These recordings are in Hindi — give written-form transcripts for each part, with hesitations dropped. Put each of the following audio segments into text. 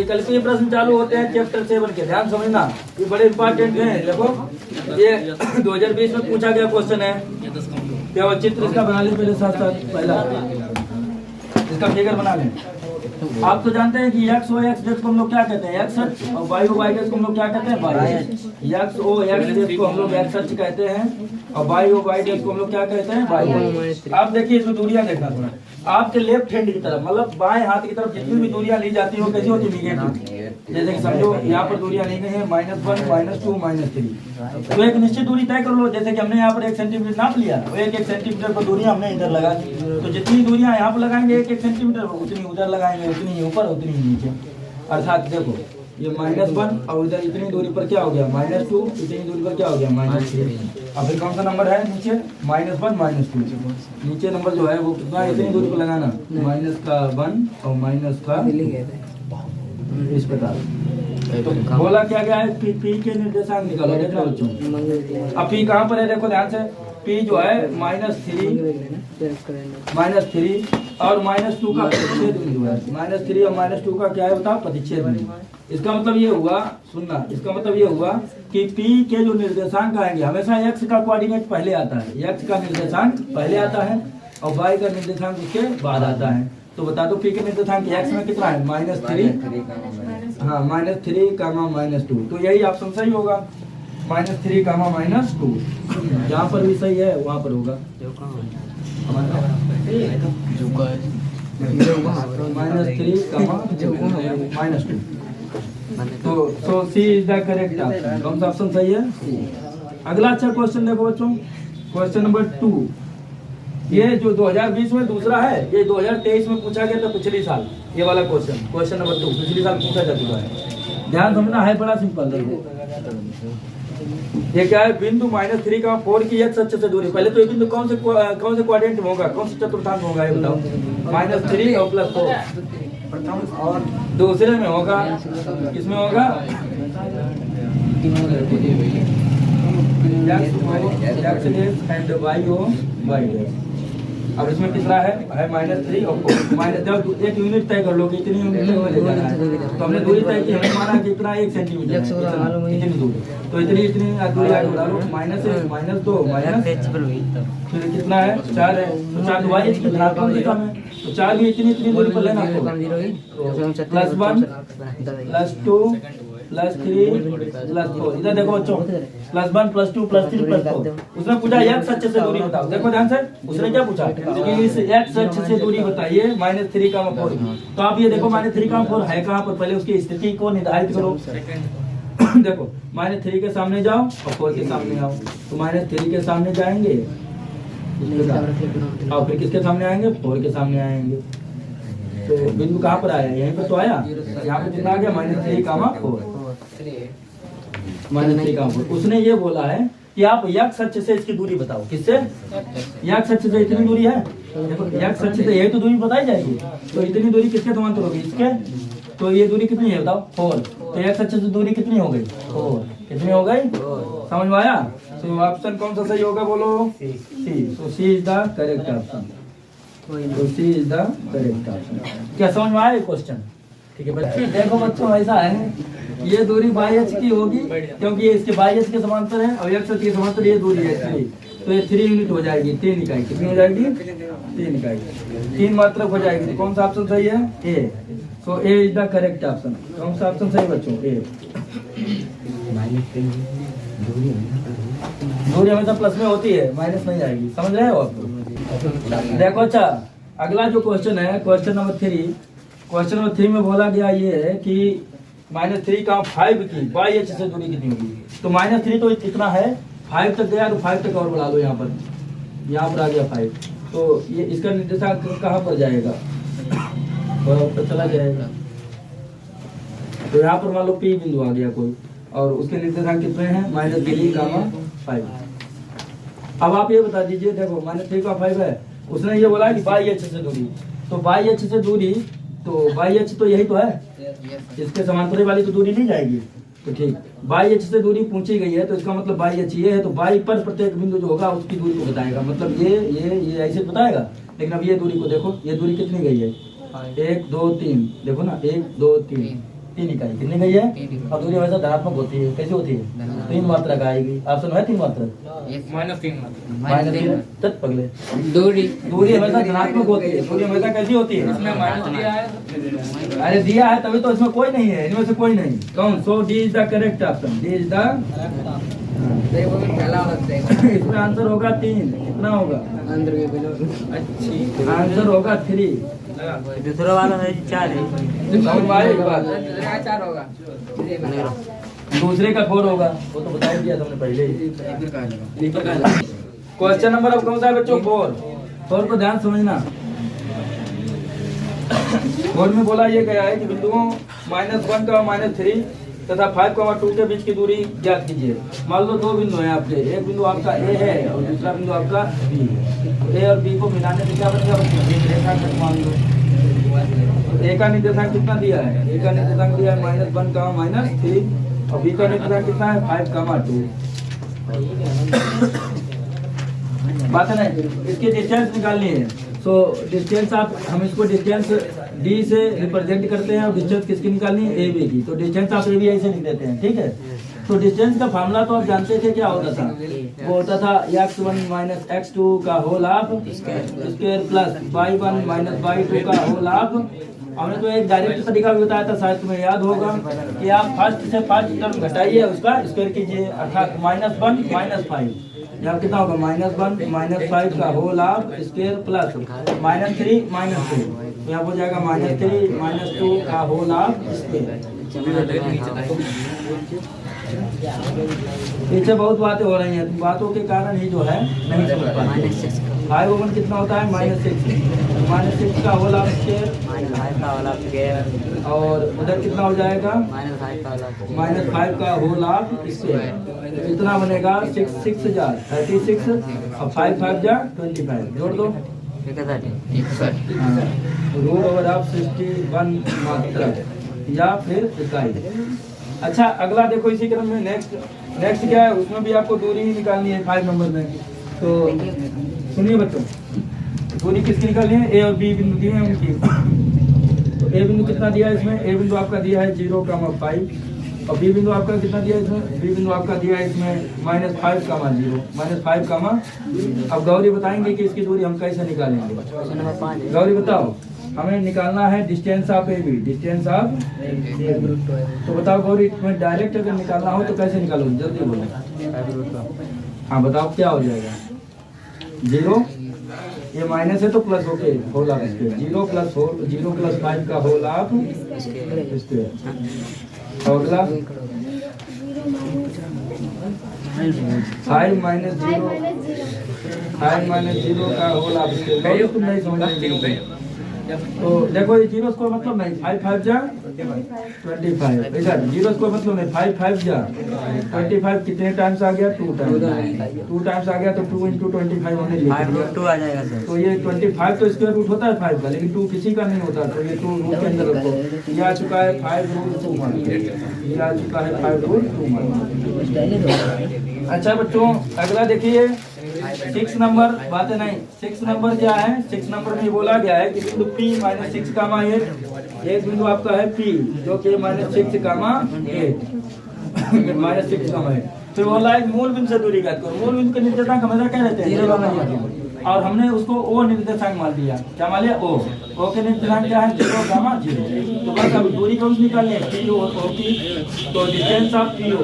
विकल्पीय प्रश्न चालू होते हैं चैप्टर 7 के, ध्यान समझना, ये बड़े इंपॉर्टेंट हैं। देखो ये 2020 में पूछा गया क्वेश्चन है, क्या वो चित्र इसका बना ले पहले साथ साथ, पहला इसका फिगर बना लें। आप तो जानते हैं कि एक्स ओ एक्स डेस्क को हम लोग क्या कहते हैं, एक्स सच, और वाई ओ वाई डेस्क को हम लोग क्या कहते हैं, वाई। एक्स ओ एक्स डेस्क को हम लोग एक्स सच कहते हैं, और वाई ओ वाई डेस्क को हम लोग क्या कहते हैं, वाई। आप देखिए इसमें दूरियां देखना थोड़ा, आपके लेफ्ट हैंड की तरफ मतलब बाएं हाथ की तरफ जितनी भी दूरियां ली जाती है वो कैसी होती है, निगेटिव। जैसे कि समझो यहाँ पर दूरियां ली गई है -1 -2 -3, तो एक निश्चित दूरी तय कर लो। जैसे कि हमने यहाँ पर 1 सेंटीमीटर नाप लिया, वो 1 सेंटीमीटर पर दूरियां हमने इधर लगा दी, तो जितनी दूरियां यहाँ पर लगाएंगे 1 सेंटीमीटर उतनी उधर लगाएंगे, उतनी ही ऊपर उतनी ही नीचे। अर्थात देखो ये -1 और इधर इतनी दूरी पर क्या हो गया -2, इतनी दूरी पर क्या हो गया -3। अब फिर कौन सा नंबर है नीचे, -1 -2, नीचे नंबर जो है वो कितना, इतनी दूरी पर लगाना, -1 और -, इस प्रकार। तो बोला क्या गया है, पी के निर्देशांक निकालो। देखो बच्चों अब पी कहाँ पर है, देखो ध्यान से, पी जो है -3 और -2 का प्रतिच्छेद बिंदु है। -3 और -2 का क्या है बताओ, प्रतिच्छेद बिंदु। इसका मतलब ये हुआ, सुनना, इसका मतलब ये हुआ कि पी के जो निर्देशांक आएंगे हमेशा एक्स का कोऑर्डिनेट पहले आता है, एक्स का निर्देशांक पहले आता है और वाई का निर्देशांक उसके बाद आता है। तो बता दो पी के निर्देशांक एक्स में कितना है, -3, हाँ -3, -2, तो यही ऑप्शन सही होगा, -3, -2। जहाँ पर भी सही है वहाँ पर होगा, -3, -2। तो सी इज द करेक्ट ऑप्शन। कौन सा ऑप्शन सही है, सी। अगला अच्छा क्वेश्चन देखो बच्चों, क्वेश्चन नंबर 2। ये जो 2020 में दूसरा है, ये 2023 में पूछा गया था पिछले साल, ये वाला क्वेश्चन नंबर 2 पिछले साल पूछा जा चुका है। ध्यान समझना है, बड़ा सिंपल है। ये क्या है, बिंदु -3 का 4 की एक्स अक्ष से दूरी। पहले तो ये बिंदु कौन से क्वाड्रेंट में होगा, कौन से चतुर्थांश में होगा ये बताओ, -3 और +4, और दूसरे में होगा, किसमें होगा, एंड वाई ओ वाई। अब इसमें कितना है -3 और 4, जब एक यूनिट तय कर लो कि इतनी यूनिट तो हमने दूरी तय की, हमने माना कि इतना 1 सेंटीमीटर इतनी दूरी, तो इतनी दूरी आगे बढ़ा लो, -1 -2 फिर कितना है 4 है, तो 4 वाई की धनात्मक दिशा में, तो 4 भी इतनी दूरी पर लेना, +1 +2 +3 +4। इधर देखो बच्चों, +1 +2 +3 +4। उसने पूछा एक्स अक्ष से दूरी बताओ, देखो ध्यान से, उसने क्या पूछा कि इस एक्स अक्ष से दूरी बताइए -3, 4। तो आप ये देखो -3, 4 है कहाँ पर, पहले उसकी स्थिति को निर्धारित करो। देखो -3 के सामने जाओ और 4 के सामने आओ, तो -3 के सामने जाएंगे और फिर किसके सामने आएंगे, 4 के सामने आएंगे। तो बिंदु कहाँ पर आया, यहीं पर तो आया, यहाँ पे कितना आ गया -3, 4 -3, 4। उसने ये बोला है कि आप एक्स अक्ष से इसकी दूरी बताओ, किससे, एक्स अक्ष से इतनी दूरी है, देखो एक्स अक्ष से यही तो दूरी बताई जाएगी, तो इतनी दूरी किसके समांतर होगी, इसके, तो ये दूरी कितनी है बताओ, 4। तो एक्स अक्ष से दूरी कितनी हो गई, 4। कितनी हो गई, समझ में आया। तो ऑप्शन कौन सा सही होगा बोलो, सी। तो सी इज द करेक्ट ऑप्शन, तो सी इज द करेक्ट ऑप्शन। क्या समझ में आया क्वेश्चन, ठीक है बच्चों। देखो बच्चों ऐसा है, ये दूरी बाई एच की होगी क्योंकि ये इसके बाई एच के समांतर है और एक्स के समांतर ये दूरी है 3, तो ये 3 यूनिट हो जाएगी, 3 इकाई। कितनी हो जाएगी, 3 इकाई, 3 मात्रक हो जाएगी। कौन सा ऑप्शन सही है, ए। सो A is the correct option. कौन सा ऑप्शन सही बच्चों, ए। दूरी हमेशा प्लस में होती है, माइनस नहीं आएगी, समझ रहे हो आप। देखो अच्छा अगला जो क्वेश्चन है, क्वेश्चन नंबर 3। क्वेश्चन नंबर 3 में बोला गया ये है कि -3 का 5 की बाई एच से दूरी कितनी होगी। तो -3 तो इतना है, 5 तक गया तो 5 तक और बढ़ा लो, यहाँ पर आ गया 5, तो ये इसका निर्देशांक कहाँ पर जाएगा, ऊपर चला जाएगा। तो यहाँ पर मान लो P बिंदु आ गया कोई, और उसके निर्देशांक कितने हैं, -3, 5। अब आप ये बता दीजिए, देखो -3 का 5 है, उसने ये बोला कि बाई एच से दूरी, तो बाई एच से दूरी, तो बाई एच तो यही तो है, इसके समांतर वाली तो दूरी नहीं जाएगी, तो ठीक, बाई एच से दूरी पूछी गई है, तो इसका मतलब बाई एच ये है, तो बाई पर प्रत्येक बिंदु जो होगा उसकी दूरी को बताएगा, मतलब ये ऐसे बताएगा। लेकिन अब ये दूरी को देखो, ये दूरी कितनी गई है, 1 2 3, देखो ना 1 2 3, 3 इकाई। कितनी गई है? अब दूरी हमेशा धनात्मक होती है। कैसी होती है? 3 मात्रक आएगी। ऑप्शन है 3 मात्रक, -3 तक पगले। दूरी हमेशा धनात्मक होती है। दूरी हमेशा कैसी होती है? अरे दिया है तभी तो इसमें कोई नहीं है, इनमें से कोई नहीं। कौन? So D is the correct option. D is the इसमें आंसर होगा 3। कितना होगा? आंसर होगा 3। दूसरा वाला है 4 है। समझ में आया? एक बात 4 होगा। दूसरे का 4 होगा, वो तो बता ही दिया तुमने पहले ही। क्वेश्चन नंबर अब कौन सा है बच्चों? 4 को ध्यान समझना। बोर्ड में बोला ये गया है कि बिंदुओं -1 का -3 तथा 5,2 के बीच की दूरी ज्ञात कीजिए। मान लो 2 बिंदु हैं आपके, एक बिंदु आपका ए है और दूसरा बिंदु आपका बी है। तो ए और बी को मिलाने से क्या बनेगा? एक रेखाखंड मान लो। तो ए का निर्देशांक कितना दिया है? ए का निर्देशांक दिया है -1 का -3 और बी का निर्देशांक कितना है? 5,2। बात है ना? इसकी डिस्टेंस निकालनी है। सो डिस्टेंस हम इसको डिस्टेंस डी से रिप्रेजेंट करते हैं और डिस्टेंस किसकी निकालनी है? ए बी की। तो डिस्टेंस आप ए बी ऐसे लिख देते हैं, ठीक है। तो डिस्टेंस का फार्मूला तो आप जानते थे, क्या होता था? वो होता था x1 - x2 का whole half square plus y1 - y2 का होल हाफ। हमने तो एक डायरेक्ट तरीका भी बताया था, शायद तुम्हें याद होगा कि आप फर्स्ट से 5 टर्म घटाइए, उसका स्क्वायर कीजिए, अर्थात -1 - 5। यहाँ कितना होगा? -1 - 5 का होल हाफ स्क्वायर प्लस -3 - 2। तो यहाँ हो जाएगा -3 - 2 का होल हाफ स्क्वायर। पीछे बहुत बातें हो रही हैं, बातों के कारण ही जो है नहीं समझ पाते। 5/1 कितना होता है? -6 का होल हाफ स्क्वायर और उधर कितना हो जाएगा? -5 का होल हाफ स्क्वायर। इतना बनेगा 6 जा 36 और 5 जा 25। जोड़ दो। रूट ओवर ऑफ 61 मात्रक या फिर इकाई। अच्छा अगला देखो इसी क्रम में नेक्स्ट क्या है? उसमें भी आपको दूरी ही निकालनी है 5 नंबर में। तो सुनिए बच्चों, दूरी किसकी निकालनी है? ए और बी बिंदु दिए हैं उनकी। तो ए बिंदु कितना दिया है इसमें? ए बिंदु आपका दिया है 0,5 और बी बिंदु आपका कितना दिया है इसमें? बी बिंदु आपका दिया है इसमें -5,0 -5, अब गौरी बताएंगे कि इसकी दूरी हम कैसे निकालेंगे। गौरी बताओ, हमें निकालना है distance of A B. Distance of तो बताओ गौरी, तुम्हें डायरेक्ट अगर निकालना हो तो कैसे निकालोगे? जल्दी बोलो। हाँ बताओ क्या हो जाएगा? 0, ये माइनस है तो प्लस होके होल हाफ स्क्वायर। 0 + 5 का होल हाफ स्क्वायर। अगला 5 - 0 का होल हाफ स्क्वायर। तुम नहीं समझ। तो देखो ये 0 को मतलब नहीं, 5 जा 25। इधर 0 को मतलब नहीं, 5 जा 25 कितने टाइम्स आ गया? 2 टाइम्स आ गया। तो 2 × 25 हमने लिख दिया। आ जाएगा सर। तो ये 25 तो स्क्वायर रूट होता है 5 का, लेकिन 2 किसी का नहीं होता। तो ये 2 रूट के अंदर रखो। ये आ चुका है 5√2। ये आ चुका है 5√2। अच्छा बच्चों अगला देखिए 6 नंबर। बातें नहीं, 6 नंबर क्या है? 6 नंबर में बोला गया है कि बिंदु P -6, एक बिंदु आपका है P जो कि -6, -6, फिर बोला है मूल बिंदु से दूरी ज्ञात करो। मूल बिंदु के निर्देशांक हमेशा क्या रहते हैं? और हमने उसको O निर्देशांक मान लिया। क्या मान लिया? O के निर्देशांक क्या है? 0, 0। तो बस अब दूरी कौन सी निकालनी है? PO और OP। तो डिस्टेंस ऑफ PO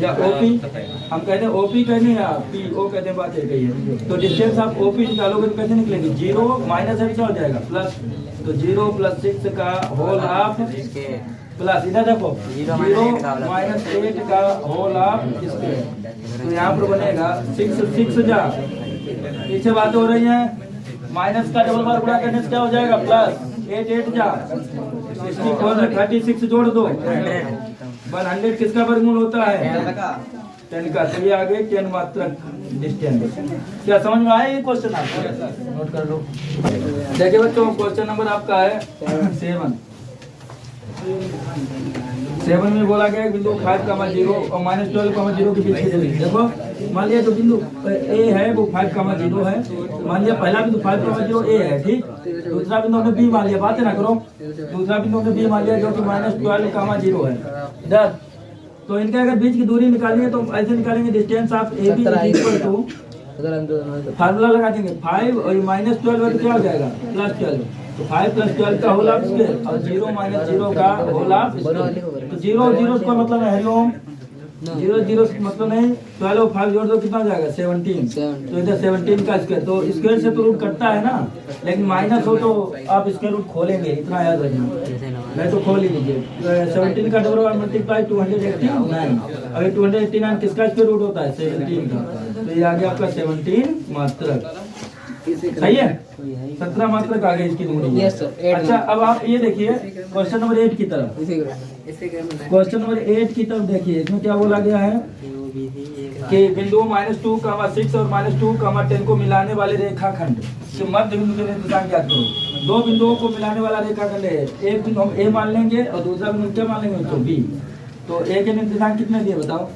या OP, हम कहते हैं OP कहते हैं या PO कहते हैं, बात एक ही है। तो डिस्टेंस ऑफ OP निकालोगे तो कैसे निकलेगी? 0 माइनस है क्या हो जाएगा? प्लस। तो 0 + 6 का होल हाफ प्लस, इधर देखो 0 - 8 का होल हाफ स्क्वायर। तो यहाँ पर बनेगा 6 जा, पीछे बातें हो रही हैं, माइनस का डबल बार गुणा करने से क्या हो जाएगा? प्लस 8 जा 64 में 36 जोड़ दो। 100 किसका वर्गमूल होता है? 10 का। तो ये आगे 10 मात्रक डिस्टेंस। क्या समझ में आया ये क्वेश्चन? आपको नोट कर लो। देखिए बच्चों क्वेश्चन नंबर आपका है 7। 7 में बोला गया बिंदु 5,0 और -12,0 के बीच की दूरी। देखो मान लिया जो बिंदु ए है वो 5,0 है, मान लिया पहला बिंदु 5,0 ए है, ठीक। दूसरा बिंदु हमने बी मान लिया, बातें ना करो। दूसरा बिंदु हमने बी मान लिया जो कि -12,0 है। इधर तो इनके अगर बीच की दूरी निकालनी है तो ऐसे निकालेंगे, distance of A B equal to, formula लगा देंगे 5 और -12 है तो क्या हो जाएगा +12, तो 5 + 12 का होल ऑफ स्क्वायर और 0 - 0 का होल ऑफ स्क्वायर। तो 0 0 का मतलब है हरिओम, 0 0 मतलब नहीं, 12 और 5 जोड़ दो कितना हो जाएगा 17। तो इधर 17 का स्क्वायर, तो स्क्वायर से तो रूट कटता है ना, लेकिन माइनस हो तो आप स्क्वायर रूट खोलेंगे, इतना याद रखना। मैं तो खोल ही लीजिए। 17 का डबल मल्टीप्लाई 289, अगर 289 किसका स्क्वायर रूट होता है 17 का, तो ये आ गया आपका 17 मात्रक, सही है। 17 मात्रक आ गई इसकी दूरी। अच्छा अब आप ये देखिए क्वेश्चन नंबर 8 की तरफ, क्वेश्चन नंबर 8 की तरफ देखिए, इसमें क्या बोला गया है कि बिंदु -2,6 और -2,10 को मिलाने वाले रेखाखंड के मध्य बिंदु के निर्देशांक ज्ञात करो। दो बिंदुओं को मिलाने वाला रेखाखंड है, एक बिंदु हम ए मान लेंगे और दूसरा बिंदु क्या मान लेंगे तो बी। तो ए के निर्देशांक कितने दिए बताओ?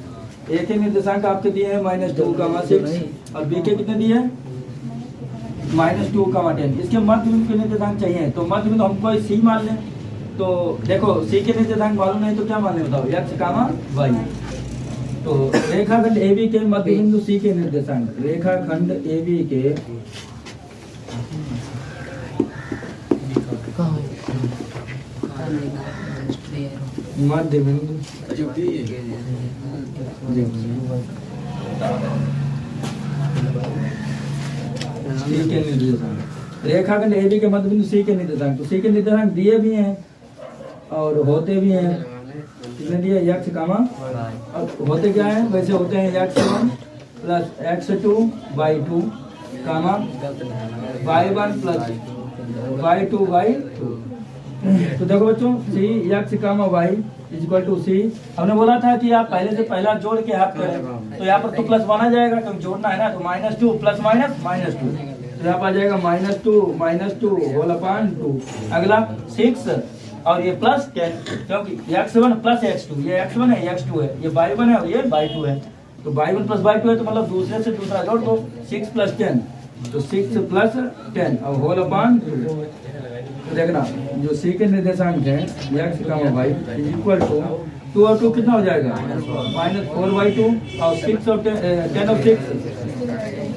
ए के निर्देशांक आपके दिए हैं -2,6 और बी के कितने दिए हैं -2,10। इसके मध्य बिंदु के निर्देशांक चाहिए, तो मध्य बिंदु हमको सी मान लें। तो देखो सी के निर्देशांक मालूम नहीं तो क्या मान लें बताओ, x, y। तो रेखाखंड AB के मध्य बिंदु C के निर्देशांक, रेखाखंड AB के मध्य बिंदु C के निर्देशांक, रेखाखंड AB के मध्य बिंदु C के निर्देशांक। तो C के निर्देशांक दिए भी हैं और होते भी हैं, कितने दिए x, अब होते क्या है, वैसे होते हैं x1 + x2 y2, y1 + y2 y2। तो देखो बच्चों C x, y = C। हमने बोला था कि आप पहले से पहला जोड़ के हाथ करें, तो यहाँ पर तो प्लस माना जाएगा क्योंकि जोड़ना है ना, तो -2 + -2, तो यहाँ पर आ जाएगा -2 होल अपान 2। अगला 6 और ये +10 क्योंकि x1 + x2, ये x1 है ये x2 है, ये y1 है और ये y2 है, तो y1 + y2 है तो मतलब दूसरे से दूसरा जोड़ दो 6 + 10, तो 6 + 10 और होल अपान 2। तो देखना जो C के निर्देशांक है x, y = 2 और 2 कितना हो जाएगा -4y2 और 6 और 10 और 6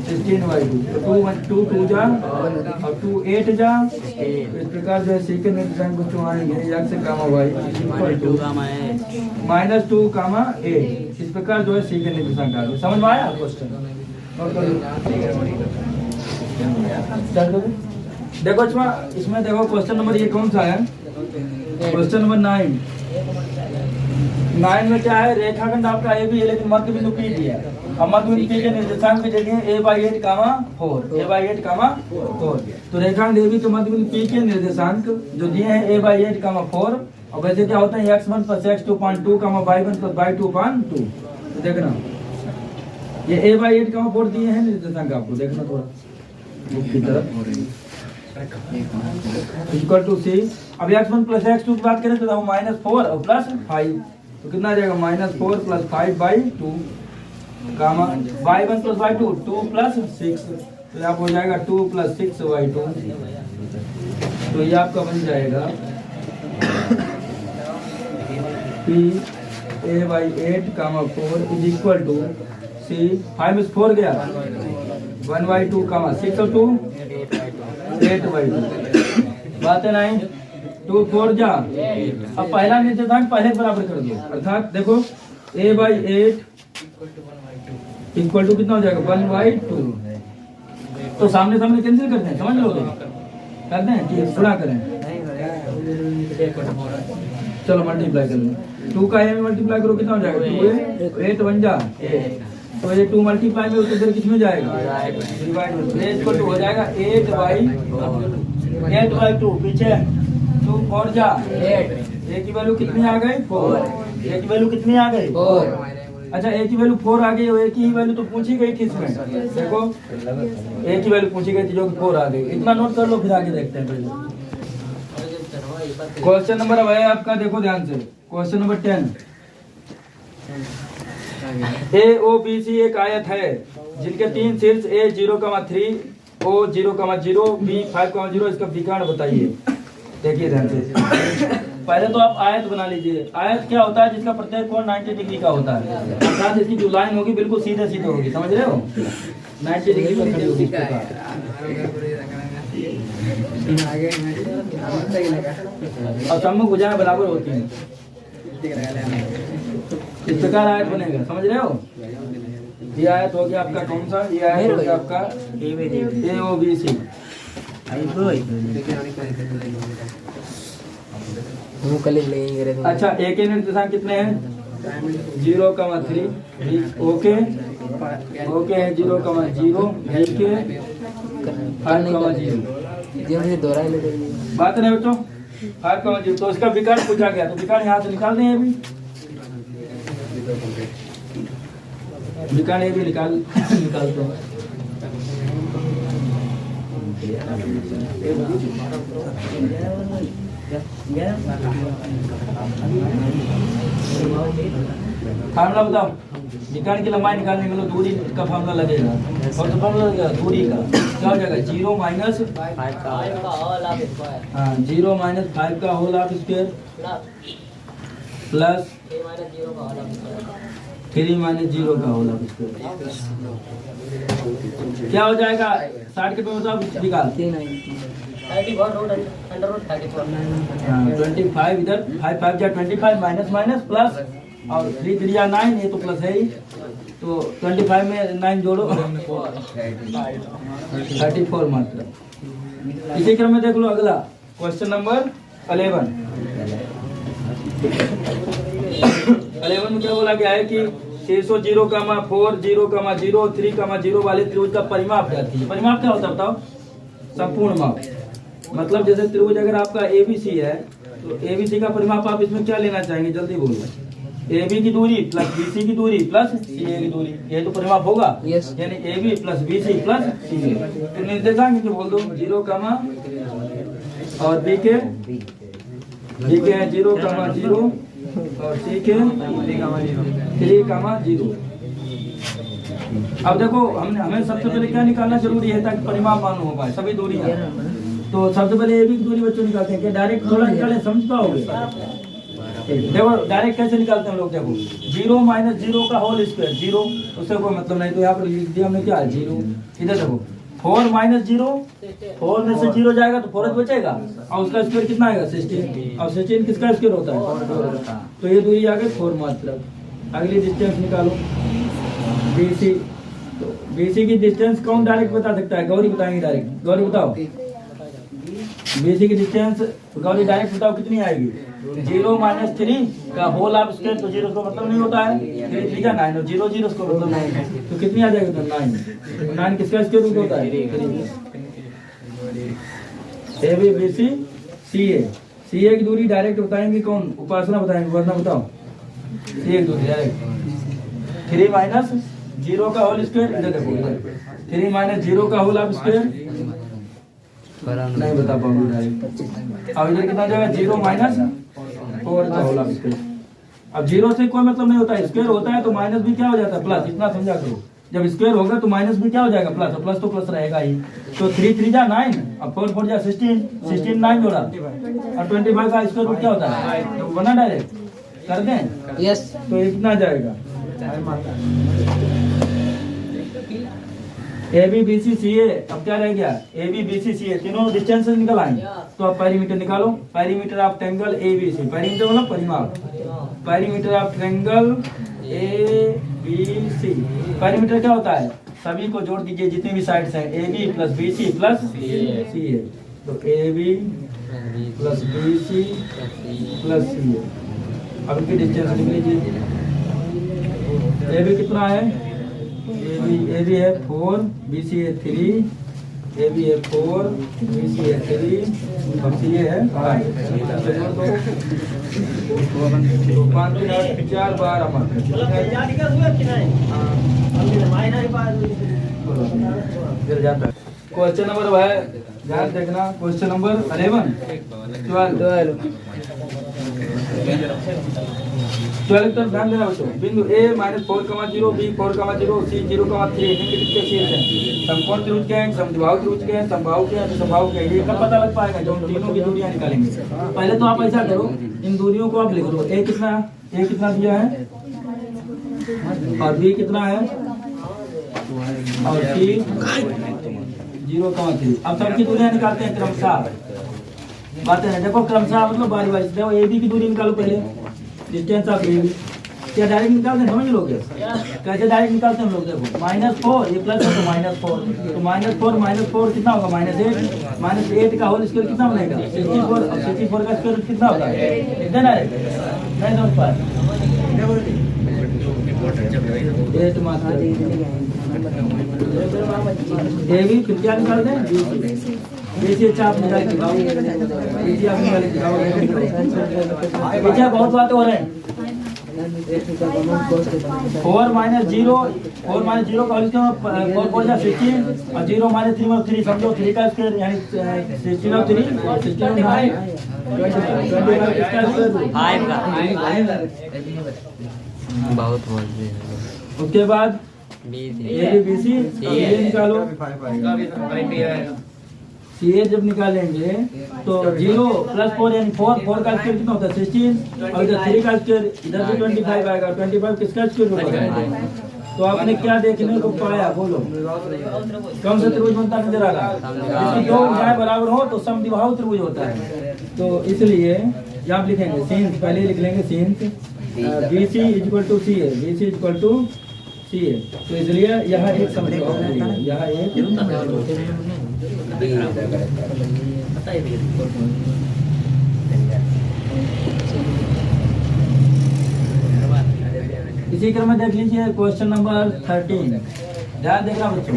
16y2, तो 2 2 जा और 2 8 जा। इस प्रकार जो C के निर्देशांक बच्चों आएंगे x, y = -2, 8। इस प्रकार जो है C के निर्देशांक आ गए। समझ में आया क्वेश्चन? देखो इसमें देखो क्वेश्चन नंबर ये कौन सा है, क्वेश्चन नंबर 9 में क्या है, रेखाखंड आपका ए भी है लेकिन मध्य बिंदु P भी है और मध्य बिंदु P के निर्देशांक भी देखे a/8, 4। तो रेखाखंड ए बी के मध्य बिंदु P के निर्देशांक जो दिए हैं a/8, 4, और वैसे क्या होता है x1 + x2/2, y1 + y2/2। तो देखना ये a/8, 4 दिए हैं निर्देशांक, आपको देखना थोड़ा बुक की तरफ = C। अब x1 + x2 की बात करें तो -4 और +5, तो कितना आ जाएगा -4 + 5/2, y1 + y2 2 + 6, तो यहाँ हो जाएगा 2 + 6y2। तो ये आपका बन जाएगा P a/8, 4 = C। 5 में 4 गया 1y2, 6 और 2 8y2। बात है नहीं, 2 4 जा। अब पहला निर्देशांक पहले बराबर कर दो, अर्थात देखो a/8 = कितना हो जाएगा 1y2। तो सामने सामने कैंसिल करते हैं, समझ लोगे करते हैं कि गुणा करें, चलो मल्टीप्लाई कर लो। 2 का a में मल्टीप्लाई करो कितना हो जाएगा 2a, 8 1 जा 8, तो ये 2 मल्टीप्लाई में उधर किस में जाएगा डिवाइड में, a = हो जाएगा 8y2 पीछे 2 4 जा 8, a की वैल्यू कितनी आ गई 4, a की वैल्यू कितनी आ गई 4। अच्छा a की वैल्यू 4 आ गई और a की वैल्यू तो पूछी गई थी इसमें, देखो a की वैल्यू पूछी गई थी जो कि 4 आ गई। इतना नोट कर लो फिर आगे देखते हैं। पहले क्वेश्चन नंबर अब है आपका, देखो ध्यान से क्वेश्चन नंबर 10। AOBC एक आयत है जिनके 3 शीर्ष A 0,3 O 0,0 B 5,0। इसका विकर्ण बताइए। देखिए ध्यान से, पहले तो आप आयत बना लीजिए। आयत क्या होता है? जिसका प्रत्येक कोण 90 डिग्री का होता है, अर्थात इसकी जो लाइन होगी बिल्कुल सीधे सीधे होगी, समझ रहे हो? 90 डिग्री पर खड़ी होगी। और सम्मुख भुजाएं बराबर होती हैं, इस प्रकार आयत बनेगा, समझ रहे हो? ये आयत हो गया आपका कौन सा? ये आयत हो गया आपका AOBC। अच्छा, A के निर्देशांक कितने हैं? 0,3। ओके ओके है 0,0, B के 5,0। बात नहीं बच्चों, 5,0। तो इसका विकर्ण पूछा गया, तो विकर्ण यहाँ से निकाल दें। अभी विकर्ण ये भी निकालते हैं। फार्मूला बताओ, विकर्ण की लंबाई निकालने के लिए दूरी का फार्मूला लगेगा। और तो फार्मूला लगेगा दूरी का, क्या हो जाएगा? 0 माइनस 5 का whole of square plus 3 minus 0 का होल ऑफ स्क्वायर। क्या हो जाएगा? 60 के पे बताओ निकाल। 25 इधर 5 5 जा 25 माइनस माइनस प्लस और 3 3 या 9, ये तो प्लस है ही, तो 25 में 9 जोड़ो 34 मात्रा। इसी क्रम में देख लो अगला क्वेश्चन नंबर 11। 11 में क्या बोला गया है कि शीर्षों 0,4 0,0 3,0 वाले त्रिभुज का परिमाप जाती है। परिमाप क्या होता है बताओ? संपूर्ण माप। मतलब जैसे त्रिभुज अगर आपका ABC है तो ABC का परिमाप आप इसमें क्या लेना चाहेंगे? जल्दी बोलो। AB की दूरी प्लस BC की दूरी प्लस CA की दूरी, ये तो परिमाप होगा। यानी AB plus BC plus CA। तो निर्देशांक जो बोल दो 0, और B के 0,0 और C के 3,0। अब देखो हमें सबसे पहले क्या निकालना जरूरी है ताकि परिमाप मालूम हो पाए सभी दूरियां। तो सबसे पहले AB की दूरी बच्चों निकालते हैं। क्या डायरेक्ट थोड़ा निकाले? समझ पाओगे? देखो डायरेक्ट कैसे निकालते हैं लोग? देखो 0 माइनस 0 का होल स्क्वायर 0, उससे कोई मतलब नहीं, तो यहाँ पर लिख दिया हमने क्या? 0। इधर देखो 4 माइनस 0, 4 में से 0 जाएगा तो 4 बचेगा, और उसका स्क्वायर कितना आएगा? 16। और 16 किसका स्क्वायर होता है? तो ये दूरी आ गई 4 मात्रा। अगली डिस्टेंस निकालो BC। तो BC की डिस्टेंस कौन डायरेक्ट बता सकता है? गौरी बताएंगे डायरेक्ट। गौरी बताओ BC की डिस्टेंस, गौरी डायरेक्ट बताओ कितनी आएगी? 0 माइनस 3 का होल ऑफ स्क्वायर, तो 0 का मतलब नहीं होता है, 3 3 का 9 और 0 0 का मतलब 9, तो कितनी आ जाएगी? 9। 9 किसका स्क्वायर रूट होता है? ABBC CA। CA की दूरी डायरेक्ट बताएंगे कौन? उपासना बताएंगे। उपासना बताओ CA की दूरी डायरेक्ट 3 माइनस 0 का होल स्क्वायर। इधर देखो 3 माइनस 0 का होल ऑफ स्क्वायर नहीं बता पाऊंगी डायरेक्ट। अब इधर कितना जाएगा? 0 माइनस 4 का होल ऑफ स्क्वायर। अब 0 से कोई मतलब नहीं होता है, स्क्वायर होता है तो माइनस भी क्या हो जाता है? प्लस। इतना समझा करो, जब स्क्वायर होगा तो माइनस भी क्या हो जाएगा? प्लस। प्लस तो प्लस रहेगा ही। तो 3 3 जा 9, अब 4 4 जा 16, 16 9 जोड़ा, और 25 का स्क्वायर रूट क्या होता है? तो बना डायरेक्ट कर दें। यस। तो ये कितना जाएगा? ABBC CA। अब क्या रह गया? ABBC CA तीनों डिस्टेंस निकल आए। तो अब पेरीमीटर निकालो। Perimeter of triangle ABC। Perimeter मतलब परिमाप। Perimeter of triangle ABC। Perimeter क्या होता है? सभी को जोड़ दीजिए जितनी भी साइड्स हैं, AB plus BC plus CA। तो AB plus BC plus CA। अब इनकी डिस्टेंस लिख लीजिए। AB कितना है? AB है 4, BC है 3, AB है 4, BC है 3 और CA है 5। 5 4 12 मात्र। क्वेश्चन नंबर है, ध्यान देखना, क्वेश्चन नंबर 11 12। 12 तरफ ध्यान देना बच्चों। बिंदु A -4,0, B 4,0, C 0,3 निम्नलिखित के शीर्ष हैं। समकोण त्रिभुज के हैं, समद्विबाहु त्रिभुज के हैं, समबाहु के हैं, समबाहु के हैं। ये कब पता लग पाएगा जब हम तीनों की दूरियां निकालेंगे। पहले तो आप ऐसा करो, इन दूरियों को आप लिख लो। A कितना दिया है और B कितना है और C 0,3। अब सबकी दूरियां निकालते हैं क्रमशः। बातें हैं देखो क्रमशः मतलब बारी बारी देखो। AB की दूरी निकालो पहले, डिस्टेंस ऑफ AB। क्या डायरेक्ट निकालते हैं, समझ लोगे कैसे डायरेक्ट निकालते हैं हम लोग। देखो -4 ये प्लस है तो -4, तो -4 कितना होगा -8 का होल स्क्वायर कितना बनेगा 64। अब 64 का स्क्वायर रूट कितना होगा एकदम डायरेक्ट नहीं समझ पाए। 8 मात्र AB फिर क्या निकालते हैं BC। आप निकाल के दिखाओ, BC आप निकाल के दिखाओ। बेटा बहुत बातें हो रहे हैं। 4 - 0 का होल स्क्वायर 4 4 जा 16 और 0 - 3 समझो 3 का स्क्वायर यानी 16 और 3 16 और 9 25 इसका स्क्वायर 5 का बहुत उसके बाद ABC निकालो। CA जब निकालेंगे तो 0 + 4 यानी 4 का स्क्वायर कितना होता है 16 और इधर 3 का स्क्वायर इधर से 25 आएगा। 25 किसका स्क्वायर रूट होता है। तो आपने क्या देखने को पाया बोलो कौन सा त्रिभुज बनता नजर आ रहा है। इसकी दो भुजाएं बराबर हो तो समद्विबाहु त्रिभुज होता है। तो इसलिए यहाँ आप लिखेंगे सीन पहले लिख लेंगे scene BC = CA BC = CA। तो इसलिए यहाँ एक समद्विबाहु त्रिभुज है, यहाँ एक इसी क्रम में देख लीजिए क्वेश्चन नंबर 13। ध्यान देखना बच्चों।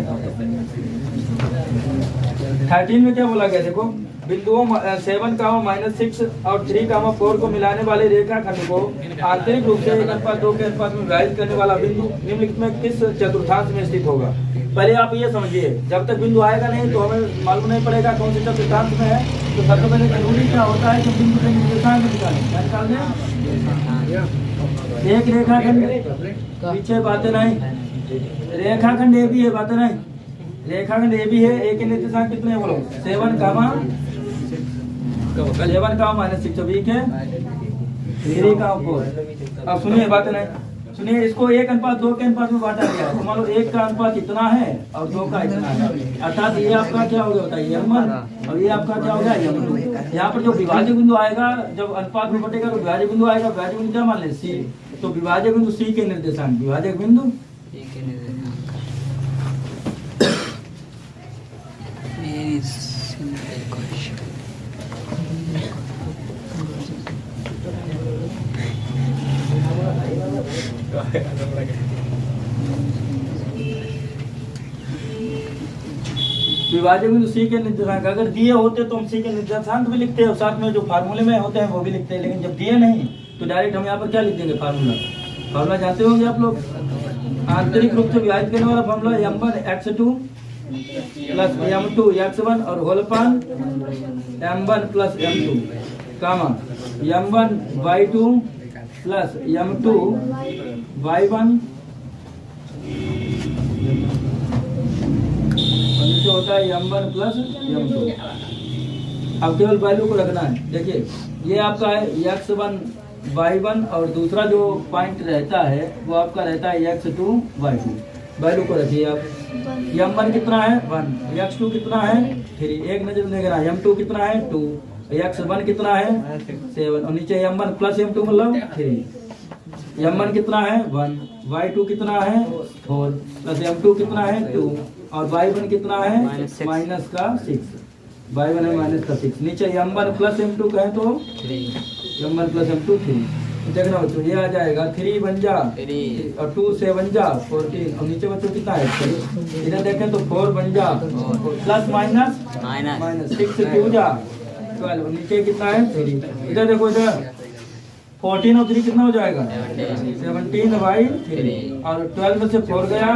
13 में क्या बोला गया देखो बिंदुओं 7, -6 और 3, 4 को मिलाने वाले रेखाखंड को आंतरिक रूप से 1:2 के अनुपात में विभाजित करने वाला बिंदु निम्नलिखित में किस चतुर्थांश में स्थित होगा। पहले आप ये समझिए जब तक बिंदु आएगा नहीं तो हमें मालूम नहीं पड़ेगा कौन से चतुर्थांश में है। तो सबसे पहले जरूरी क्या होता है कि बिंदु के निर्देशांक निकालें। एक रेखाखंड पीछे बातें नहीं, रेखाखंड AB है बातें नहीं। रेखाखंड AB है, A के निर्देशांक कितने हैं बोलो 7, -6 B के 3,4। अब सुनिए बातें नहीं, सुनिए इसको 1:2 के अनुपात में बांटा गया है। तो मान लो 1 का अनुपात इतना है और 2 का इतना है, अर्थात ये आपका क्या हो गया होता है M1 और ये आपका क्या हो गया M2। यहाँ पर जो विभाज्य बिंदु आएगा जब अनुपात में बटेगा तो विभाज्य बिंदु आएगा। विभाज्य बिंदु क्या मान ले C, तो विभाज्य बिंदु C के निर्देशांक विभाजक बिंदु विभाजक बिंदु C के निर्देशांक अगर दिए होते तो हम C के निर्देशांक भी लिखते हैं और साथ में जो फार्मूले में होते हैं वो भी लिखते हैं। लेकिन जब दिए नहीं तो डायरेक्ट हम यहाँ पर क्या लिख देंगे फार्मूला जानते होंगे आप लोग। आंतरिक रूप से विभाजित करने वाला formula M1 x2 + M2 x1 और होल पान M1 + M2 M1 y2 + M2 y1 नीचे होता है M1 + M2। अब केवल वैल्यू को रखना है। देखिए ये आपका है x1 y1 और दूसरा जो पॉइंट रहता है वो आपका रहता है x2 y2। वैल्यू को रखिए आप। M1 कितना है 1, x2 कितना है 3, एक नजर देखना M2 कितना है 2, x1 कितना है 7 और नीचे M1 + M2 मतलब 3। M1 कितना है 1, y2 कितना है 4 + M2 कितना है 2 और y1 कितना है -6 y1 है -6। नीचे M1 + M2 कहें तो 3 M1 + M2 3। देखना बच्चों ये आ जाएगा 3 बन जा और 2 से बन जा 14 और नीचे बच्चों कितना है 3। इधर देखें तो 4 बन जा प्लस माइनस 6 से 2 जा 12 और नीचे कितना है 3। इधर देखो इधर 14 और 3 कितना हो जाएगा 17/3 और 12 में से 4 गया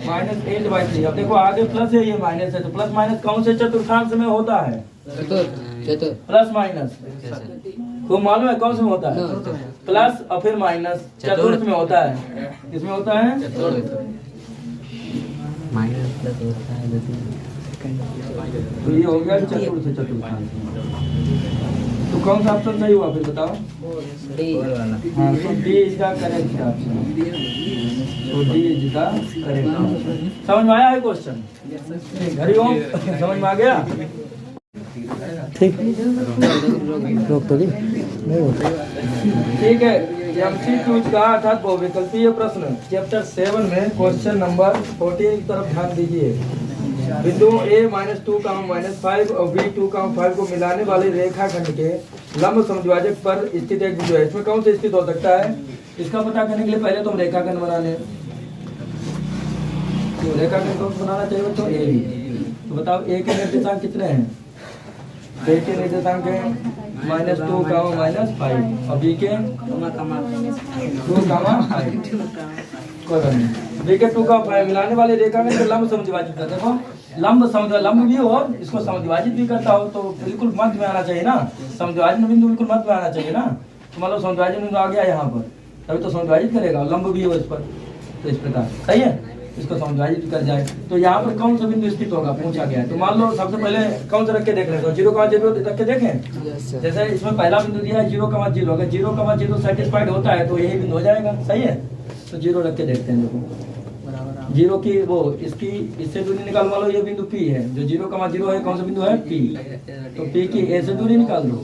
-8/3। अब देखो आगे प्लस है ये माइनस है तो प्लस माइनस कौन से चतुर्थांश में होता है प्लस माइनस तो मालूम है कौन सा में होता है? प्लस और फिर माइनस चतुर्थ में होता है। किसमें होता है? माइनस प्लस होता है। तो ये हो गया चतुर्थ से चतुर्थांश। तो कौन सा ऑप्शन सही हुआ फिर बताओ? हाँ, तो D is the correct option. तो D is the correct option. समझ में आया है क्वेश्चन? हरिओम समझ में आ गया? ठीक रोक तो दी ठीक है। एमसीक्यू का अर्थात बहुविकल्पीय प्रश्न चैप्टर 7 में क्वेश्चन नंबर 14 की तरफ ध्यान दीजिए। बिंदु a -2, -5 और b 2, 5 को मिलाने वाले रेखाखंड के लंब समद्विभाजक पर स्थित एक बिंदु है। इसमें कौन से स्थित हो सकता है? इसका पता करने के लिए पहले तो हम रेखाखंड बना लें। तो रेखाखंड कौन सा बनाना चाहिए बच्चों? A B. तो बताओ ए के निर्देशांक कितने हैं? ए के निर्देशांक है -2, -5 और बी के 2, 5। कोई बात नहीं। बी के 2, 5 मिलाने वाले रेखाखंड के लंब समद्विभाजित करते देखो लंब भी हो, इसको समद्विभाजित भी करता हो तो बिल्कुल मध्य में आना चाहिए ना। समद्विभाजन बिंदु बिल्कुल मध्य में आना चाहिए ना। तो मतलब समद्विभाजन बिंदु आ गया यहाँ पर, तभी तो समद्विभाजित करेगा। लंब भी हो इस पर, तो इस प्रकार सही है। इसको समद्विभाजित कर जाए तो यहाँ पर कौन सा बिंदु स्थित होगा पूछा गया है। तो मान लो सबसे पहले कौन सा रख के देख लें? तो 0, 0 रख के देखें। जैसे इसमें पहला बिंदु दिया है 0, 0। अगर 0, 0 सेटिस्फाइड होता है तो यही बिंदु हो जाएगा। सही है। तो 0 रख के देखते हैं। देखो 0 की वो इसकी इससे दूरी निकाल लो। ये बिंदु P है। जो 0, 0 है कौन सा बिंदु है? P। तो P की A से दूरी निकाल दो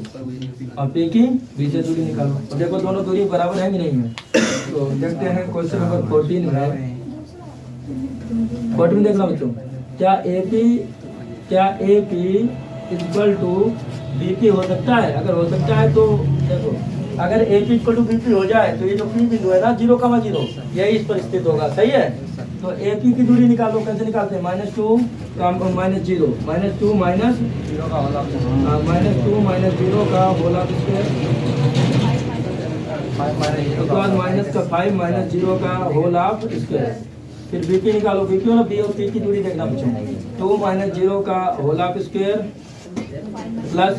और P की B से दूरी निकाल लो। तो देखो दोनों दूरी बराबर है कि नहीं है। तो देखते हैं क्वेश्चन नंबर 14 में। 14 देखना बच्चों। क्या AP इक्वल टू BP हो सकता है? अगर हो सकता है तो देखो अगर AP इक्वल टू BP हो जाए तो ये जो P बिंदु है ना 0, 0 यही इस पर स्थित होगा। सही है। तो AP की दूरी निकालो। कैसे निकालते हैं? -2 -0 -2 -0 का होल स्क्वायर, उसके बाद माइनस का 5 -0 का होल ऑफ स्क्वायर। फिर BP निकालो। BP और B और P की दूरी देखना बच्चों। 2 -0 का होल ऑफ स्क्वायर प्लस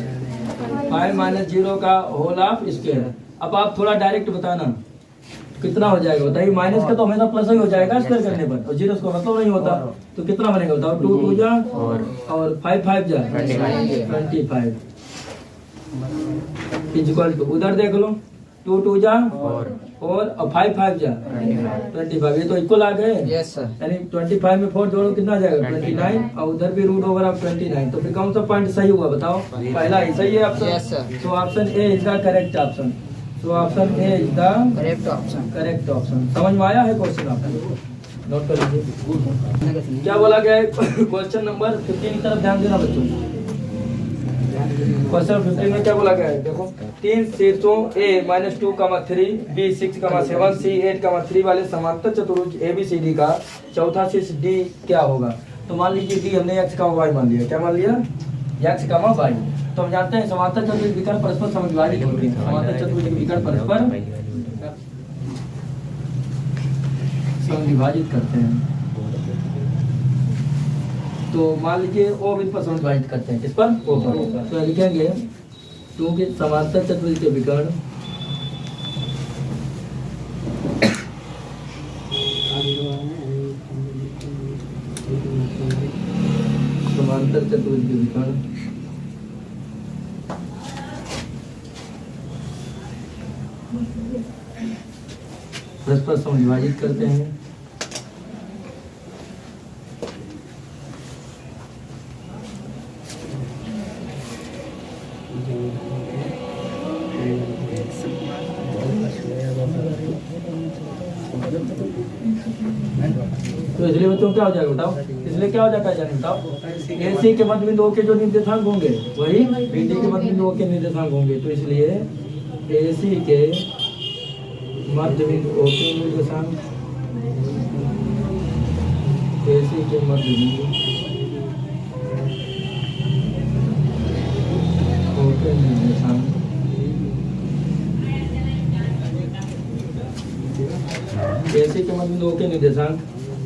5 -0 का होल ऑफ स्क्वायर। अब आप थोड़ा डायरेक्ट बताना कितना हो जाएगा बताइए। माइनस का तो हमेशा प्लस ही हो जाएगा स्क्वायर करने पर, और 0 का मतलब नहीं होता। तो कितना बनेगा बताओ? 2 2 जा और 5 5 जा 25 इक्वल टू उधर देख लो 2 2 जा और 5 5 जा 25। ये तो इक्वल आ गए। यानी 25 में 4 जोड़ो कितना आ जाएगा? 29 और उधर भी √29। तो फिर कौन सा पॉइंट सही हुआ बताओ? पहला ही सही है ऑप्शन। तो option A is the correct option. तो option A is the correct option. समझ में आया है क्वेश्चन? आपको नोट कर लीजिए क्या बोला गया है। क्वेश्चन नंबर 15 की तरफ ध्यान देना बच्चों। क्वेश्चन 15 में क्या बोला गया है? देखो 3 शीर्षों A -2, 3 B 6, 7 C 8, 3 वाले समांतर चतुर्भुज ABCD का चौथा शीर्ष D क्या होगा? तो मान लीजिए D हमने x, y मान लिया। क्या मान लिया? x, y। तो हम जानते हैं समांतर चतुर्भुज विकर्ण परस्पर समद्विभाजित होते हैं। समांतर चतुर्भुज विकर्ण परस्पर समद्विभाजित करते हैं। तो मान लीजिए O बिंदु पर समद्विभाजित करते हैं। किस पर? O पर। तो लिखेंगे क्योंकि समांतर चतुर्भुज के विकर्ण समांतर चतुर्भुज के विकर्ण परस्पर समद्विभाजित करते हैं। तो इसलिए बच्चों क्या हो जाएगा बताओ? इसलिए क्या हो जाता है जाने बताओ? AC के मध्य बिंदुओं के जो निर्देशांक होंगे वही BD के मध्य बिंदुओं के निर्देशांक होंगे। तो इसलिए AC के मध्य बिंदुओं के निर्देशांक AC के मध्य बिंदु के निर्देशांक AC के मध्य बिंदुओं के निर्देशांक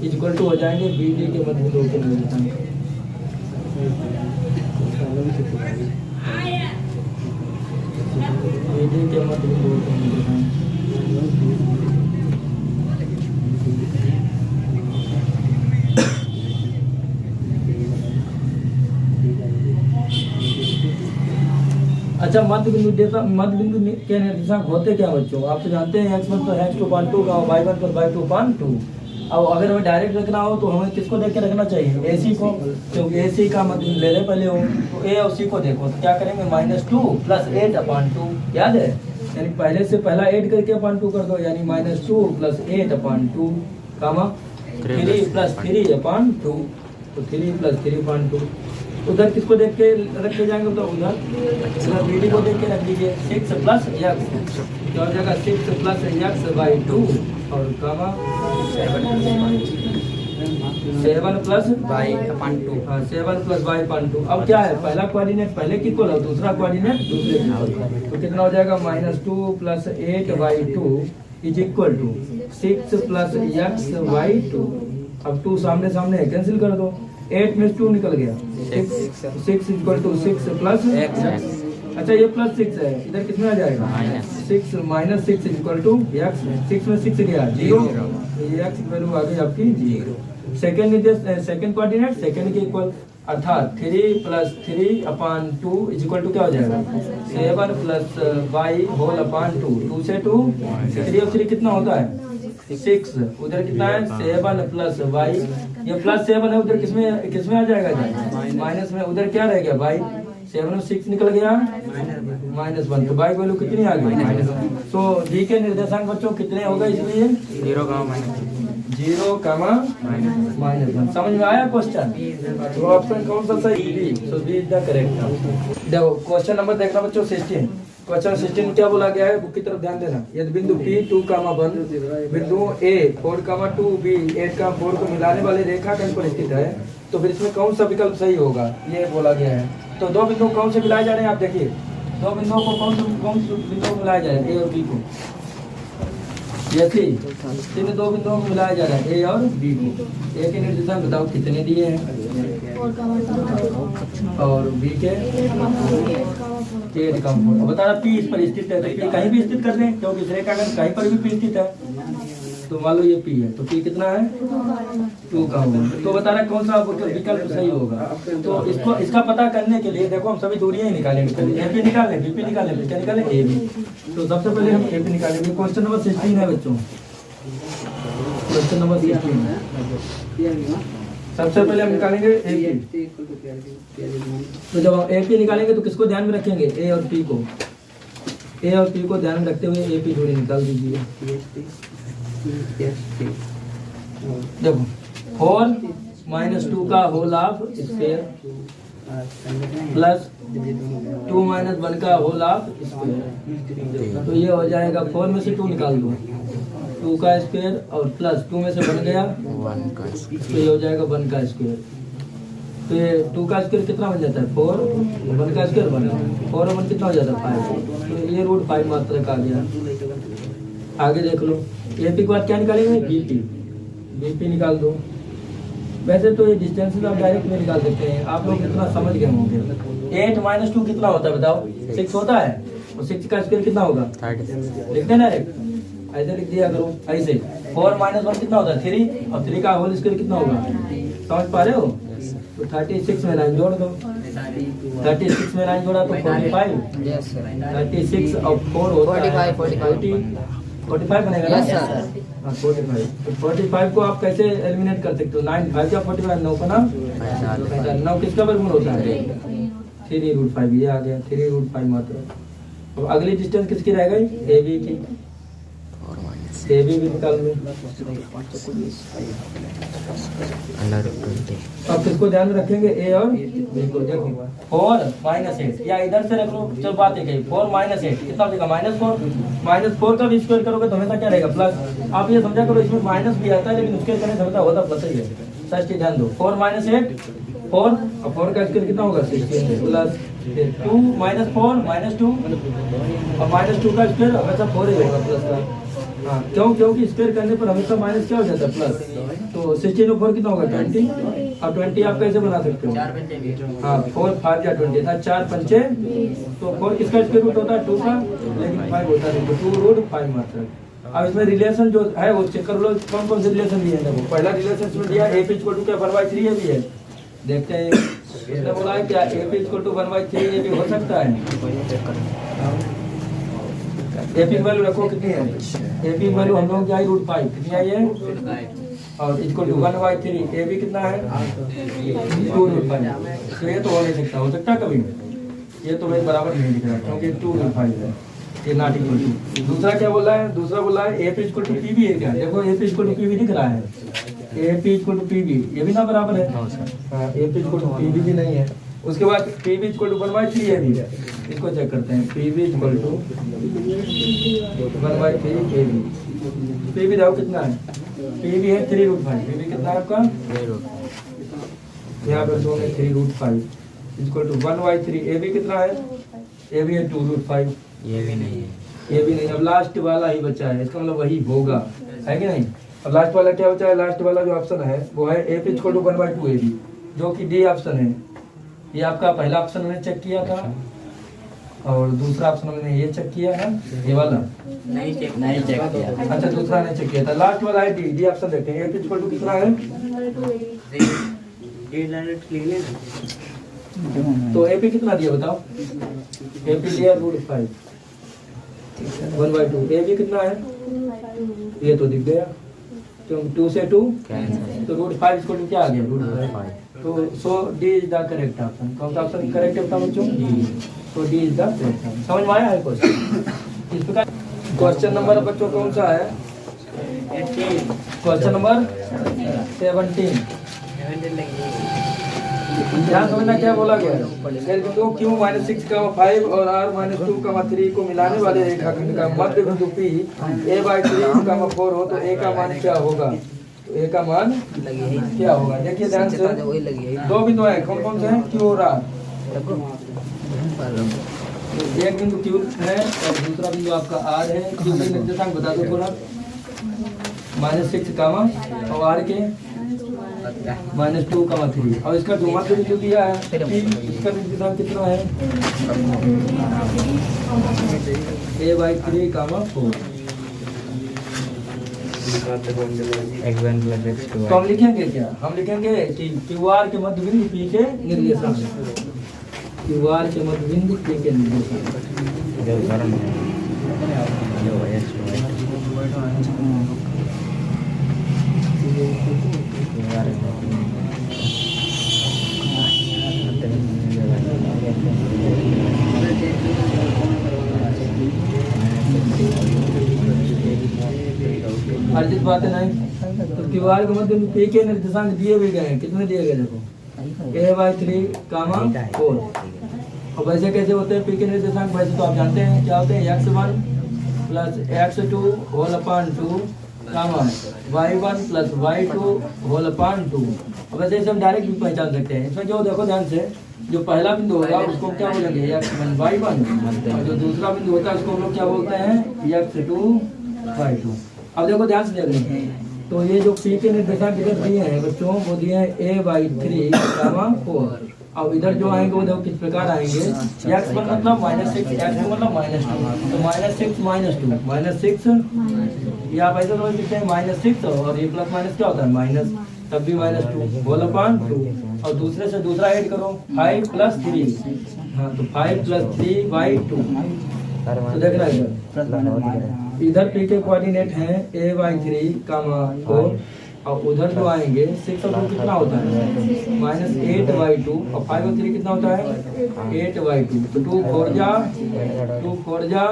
इक्वल टू हो जाएंगे BD के मध्य बिंदुओं के निर्देशांक। BD अच्छा, मध्य बिंदु के निर्देशांक होते क्या बच्चों? आप तो जानते हैं x1 पर x2/2 का, y1 पर y2/2। अब अगर हमें डायरेक्ट रखना हो तो हमें किसको देख के रखना चाहिए? AC को, क्योंकि AC का मध्य बिंदु ले रहे पहले हो, तो A और C को देखो तो क्या करेंगे? -2 + 8/2, याद है? यानी पहले से पहला 8 करके 2 कर दो, यानी -2 + 8/2, 3 + 3/2, तो 3 + 3/2। उधर किसको देख के रखे जाएंगे? तो उधर BD को देख के रख लीजिए। 6 + x, क्या हो जाएगा? 6 + x/2 और 7 + y/2। हाँ, 7 + y/2। अब क्या है? पहला कोऑर्डिनेट पहले की को, दूसरा कोऑर्डिनेट दूसरे की। तो कितना हो जाएगा? -2 + 8/2 = 6 + x/2। अब 2 सामने सामने है, कैंसिल कर दो। 8 में 2 निकल गया। 6 = 6 + x। अच्छा, ये +6 है, इधर कितना आ जाएगा? -6 - 6 = x। 6 में 6 गया, 0। ये x वैल्यू आ गई आपकी 0। सेकंड निर्देश, सेकंड कोऑर्डिनेट सेकंड के इक्वल, अर्थात 3 + 3/2 = क्या हो जाएगा? 7 + y/2। 2 से 2, 3 और 3 कितना होता है? 6। उधर कितना है? 7 + y। ये +7 है, उधर किसमें आ जाएगा? माइनस में। उधर क्या रह गया? y। 7 में 6 निकल गया, -1। तो y वैल्यू कितनी आ गई? तो d के निर्देशांक बच्चों कितने हो गए? इसलिए 0, -1। समझ में आया क्वेश्चन? तो ऑप्शन कौन सा सही? B. So B is the correct. देखो क्वेश्चन नंबर देखना बच्चों, 16। क्वेश्चन 16 में क्या बोला गया है? बुक की तरफ ध्यान देना। यदि बिंदु P 2,1 बिंदु A 4,2 B 8,4 को मिलाने वाले रेखाखंड पर स्थित है, तो फिर इसमें कौन सा विकल्प सही होगा? ये बोला गया है। तो दो बिंदु कौन से मिलाए जा रहे हैं? आप देखिए, दो बिंदुओं को कौन से बिंदु मिलाया जा रहा है? A और B को। ये थी इन दो बिंदुओं को मिलाया जा रहा है, A और B को। A के निर्देशांक बताओ कितने दिए हैं? और B के 8,4। बता रहा P इस पर स्थित है, तो P कहीं भी स्थित कर दें, क्योंकि इस रेखाखंड कहीं पर भी P स्थित है। तो मान लो ये P है, तो P कितना है? 2,1। तो बता रहा कौन सा विकल्प सही होगा? तो इसका पता करने के लिए देखो, हम सभी दूरियां ही निकालेंगे। पहले AP निकालें, BP निकालें, फिर क्या निकालें? AB। तो सबसे पहले हम AP निकालेंगे। क्वेश्चन नंबर 16 है बच्चों, क्वेश्चन नंबर 16। सबसे पहले हम निकालेंगे AP। तो जब हम AP निकालेंगे तो किसको ध्यान में रखेंगे? A और P को। A और P को ध्यान में रखते हुए AP दूरी निकाल दीजिए। देखो 4 - 2 का होल हाफ स्क्वायर प्लस 2 - 1 का होल हाफ स्क्वायर। तो ये हो जाएगा 4 में से 2 निकाल दो, 2 का स्क्वायर और प्लस 2 में से बन गया 1 का स्क्वायर, तो ये हो जाएगा 1 का स्क्वायर। तो ये 2 का स्क्वायर कितना बन जाता है? 4। 1 का स्क्वायर 1, 4 और 1 कितना हो जाता है? 5। तो ये √5 मात्रक आ गया। आगे देख लो, AP के बाद क्या निकालेंगे? BP निकाल दो। वैसे तो ये डिस्टेंस आप डायरेक्ट में निकाल सकते हैं, आप लोग इतना समझ गए होंगे। 8 - 2 कितना होता है बताओ? 6 होता है, और 6 का स्क्वायर कितना होगा? 30। लिखते ना डायरेक्ट, ऐसे लिख दिया करो ऐसे। 4 - 1 कितना होता है? 3, और 3 का होल स्क्वायर कितना होगा? समझ पा रहे हो? तो 36 में 9 जोड़ दो। 36 में 9 जोड़ा तो 45। 36 और 4 होता है 45 बनेगा ना? हाँ 45। तो 45 को आप कैसे एलिमिनेट कर सकते हो? 9 5 क्या 45, 9 का नाम 9 किसका वर्गमूल होता है? 3√5। ये आ गया 3√5 मात्र। अब अगली डिस्टेंस किसकी रह गई? AB की। AB भी निकाल लो। अब किसको ध्यान में रखेंगे? A और B को। देखो 4 - 8, या इधर से रख लो, चलो बात है कही। 4 - 8 कितना होगा? -4। -4 का भी स्क्वायर करोगे तो हमेशा क्या रहेगा? प्लस। आप ये समझा करो, इसमें माइनस भी आता है, लेकिन उसके करने से होता प्लस ही है। सच चीज ध्यान दो। 4 - 8 4, और 4 का स्क्वायर कितना होगा? 16 प्लस 2 - 4 -2, और -2 का स्क्वायर हमेशा 4 ही होगा प्लस का। हाँ क्योंकि स्क्वायर करने पर हमेशा माइनस क्या हो जाता है प्लस। तो 16/4 कितना होगा 20। अब 20 आप कैसे बना सकते हो? हाँ 4 5 या 20 था 4 पंचे तो 4 किसका स्क्वायर रूट होता है 2 का, लेकिन 5 होता है तो 2√5 मात्र। अब इसमें रिलेशन जो है वो चेक कर लो कौन कौन से रिलेशन दिए हैं। देखो पहला रिलेशन इसमें दिया a = क्या 1/3 ये भी है। देखते हैं इसने बोला है क्या a = 1/3 ये भी हो सकता है। a की वैल्यू रखो कितनी है, a की वैल्यू हम लोग क्या है √5 कितनी आई है और इक्वल टू 1/3 a भी कितना है 2√5। तो ये तो हो नहीं सकता, हो सकता कभी ये तो भाई बराबर नहीं दिख रहा क्योंकि 2√5 है ये नॉट इक्वल टू। दूसरा क्या बोला है, दूसरा बोला है a = pb है क्या। देखो a = pb दिख रहा है, a = pb ये भी ना बराबर है। हाँ a = pb भी नहीं है। उसके बाद pb = 1/3 है भी, इसको चेक करते हैं pb = 1/3 ab। pb देखो कितना है, pb है 3√5, pb कितना है आपका यहाँ पर दो में 3√5 = 1/3 ab कितना है, ab है 2√5 ये भी नहीं है, ये भी नहीं। अब लास्ट वाला ही बचा है, इसका मतलब वही होगा है कि नहीं। अब लास्ट वाला क्या बचा है, लास्ट वाला जो ऑप्शन है वो है a = 1/2 ab जो कि डी ऑप्शन है। ये आपका पहला ऑप्शन मैंने चेक किया था और दूसरा ऑप्शन मैंने ये चेक किया है, ये वाला नहीं चेक किया। अच्छा दूसरा नहीं चेक किया था, लास्ट वाला है डी ऑप्शन देखते हैं। a = कितना है तो a कितना दिया बताओ, a दिया √5 1/2 a भी कितना है ये तो दिख गया क्योंकि 2 से 2 तो √5 इसको क्या आ गया √5। तो so D is the correct option. कौन सा ऑप्शन करेक्ट है बताओ बच्चों, तो D is the correct option. समझ में आया है क्वेश्चन। इस प्रकार क्वेश्चन नंबर बच्चों कौन सा है, क्वेश्चन नंबर 17। ध्यान समझना क्या बोला गया है, बिंदु Q -6, 5 और R -2, 3 को मिलाने वाले रेखाखंड का मध्य बिंदु P a/3, 4 हो तो a का मान क्या होगा, तो a का मान क्या होगा। देखिए ध्यान से दो बिंदु है, कौन कौन से हैं Q और R। एक बिंदु Q है और दूसरा बिंदु आपका R है। Q के निर्देशांक बता दो थोड़ा, -6, और R के -2, 3 और इसका जो मध्य बिंदु दिया है इसका निर्देशांक कितना है a/3, 4। तो हम लिखेंगे क्या, हम लिखेंगे कि QR के मध्य बिंदु P के निर्देशांक, QR के मध्य बिंदु P के निर्देशांक। अर्जित बात है नहीं, तो क्यूआर के मध्य P के निर्देशांक दिए भी गए हैं, कितने दिए गए देखो a/3, 4। और वैसे कैसे होते हैं P के निर्देशांक, वैसे तो आप जानते हैं क्या होते हैं x1 + x2 whole upon 2, y1 + y2 whole upon 2। और वैसे इसे हम डायरेक्ट भी पहचान सकते हैं। इसमें जो देखो ध्यान से, जो पहला बिंदु होगा उसको क्या बोलेंगे x1 y1, और जो दूसरा बिंदु होता है उसको हम लोग क्या बोलते हैं x2 y2। अब देखो ध्यान से देखो, तो ये जो P के निर्देशांक इधर दिए हैं बच्चों वो दिए हैं a/3, 4। अब इधर जो आएंगे वो देखो किस प्रकार आएंगे, x मतलब -6, x मतलब -2, तो -6 -2 ये आप ऐसे समझ सकते हैं -6 और ये प्लस माइनस क्या होता है माइनस, तब भी -2 होल अपान 2 और दूसरे से दूसरा ऐड करो 5 + 3, हाँ तो 5 + 3/2। तो देख रहा है इधर P के कोऑर्डिनेट हैं a/3, 4 और उधर जो आएंगे 6 और 2 कितना होता है -8/2 और 5 और 3 कितना होता है 8/2। तो 2 4 जा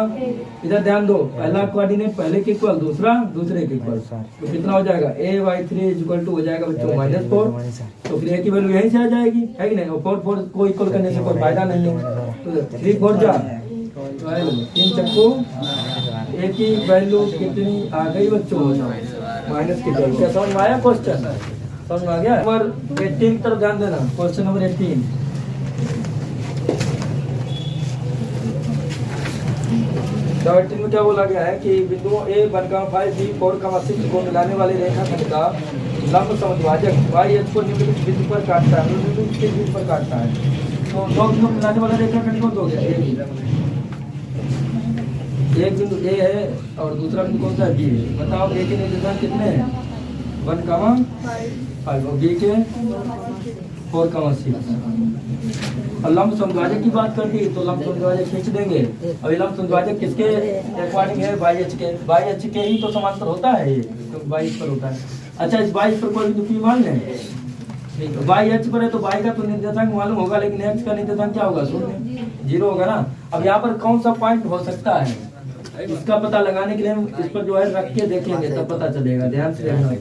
इधर ध्यान दो, पहला कोऑर्डिनेट पहले के इक्वल, दूसरा दूसरे के इक्वल, तो कितना हो जाएगा a/3 = हो जाएगा बच्चों -4। तो फिर a की वैल्यू यहीं से आ जाएगी है कि नहीं, और 4 को इक्वल करने से कोई फायदा नहीं है। तो 3 4 जा 3 चक्कू a की वैल्यू कितनी आ गई बच्चों माइनस की वैल्यू। क्या समझ में आया क्वेश्चन, समझ में आ गया। नंबर 18 की तरफ ध्यान देना, क्वेश्चन नंबर 18। 17 में क्या बोला गया है कि बिंदुओं A 1,5 B 4,6 को मिलाने वाले रेखाखंड का लंब समद्विभाजक YH को निम्नलिखित बिंदु पर काटता है, निम्नलिखित किस बिंदु पर काटता है? तो दो बिंदु मिलाने वाला रेखाखंड कौन सा हो गया? एक बिंदु A है और दूसरा बिंदु कौन सा है? B है। बताओ A के निर्देशांक कितने हैं? 1,5 और B के 4,6। और लंब समद्विभाजक की बात कर दी तो लंब समद्विभाजक खींच देंगे। और ये लंब समद्विभाजक किसके अकॉर्डिंग है? YH के। YH के ही तो समांतर होता है ये, तो Y पर होता है। अच्छा, इस Y पर कोई बिंदु P मान लें। YH पर है तो Y का तो निर्देशांक मालूम होगा, लेकिन X का निर्देशांक क्या होगा? 0 होगा ना। अब यहाँ पर कौन सा पॉइंट हो सकता है, इसका पता लगाने के लिए हम इस पर जो है रख के देखेंगे, तब पता चलेगा। ध्यान से देखना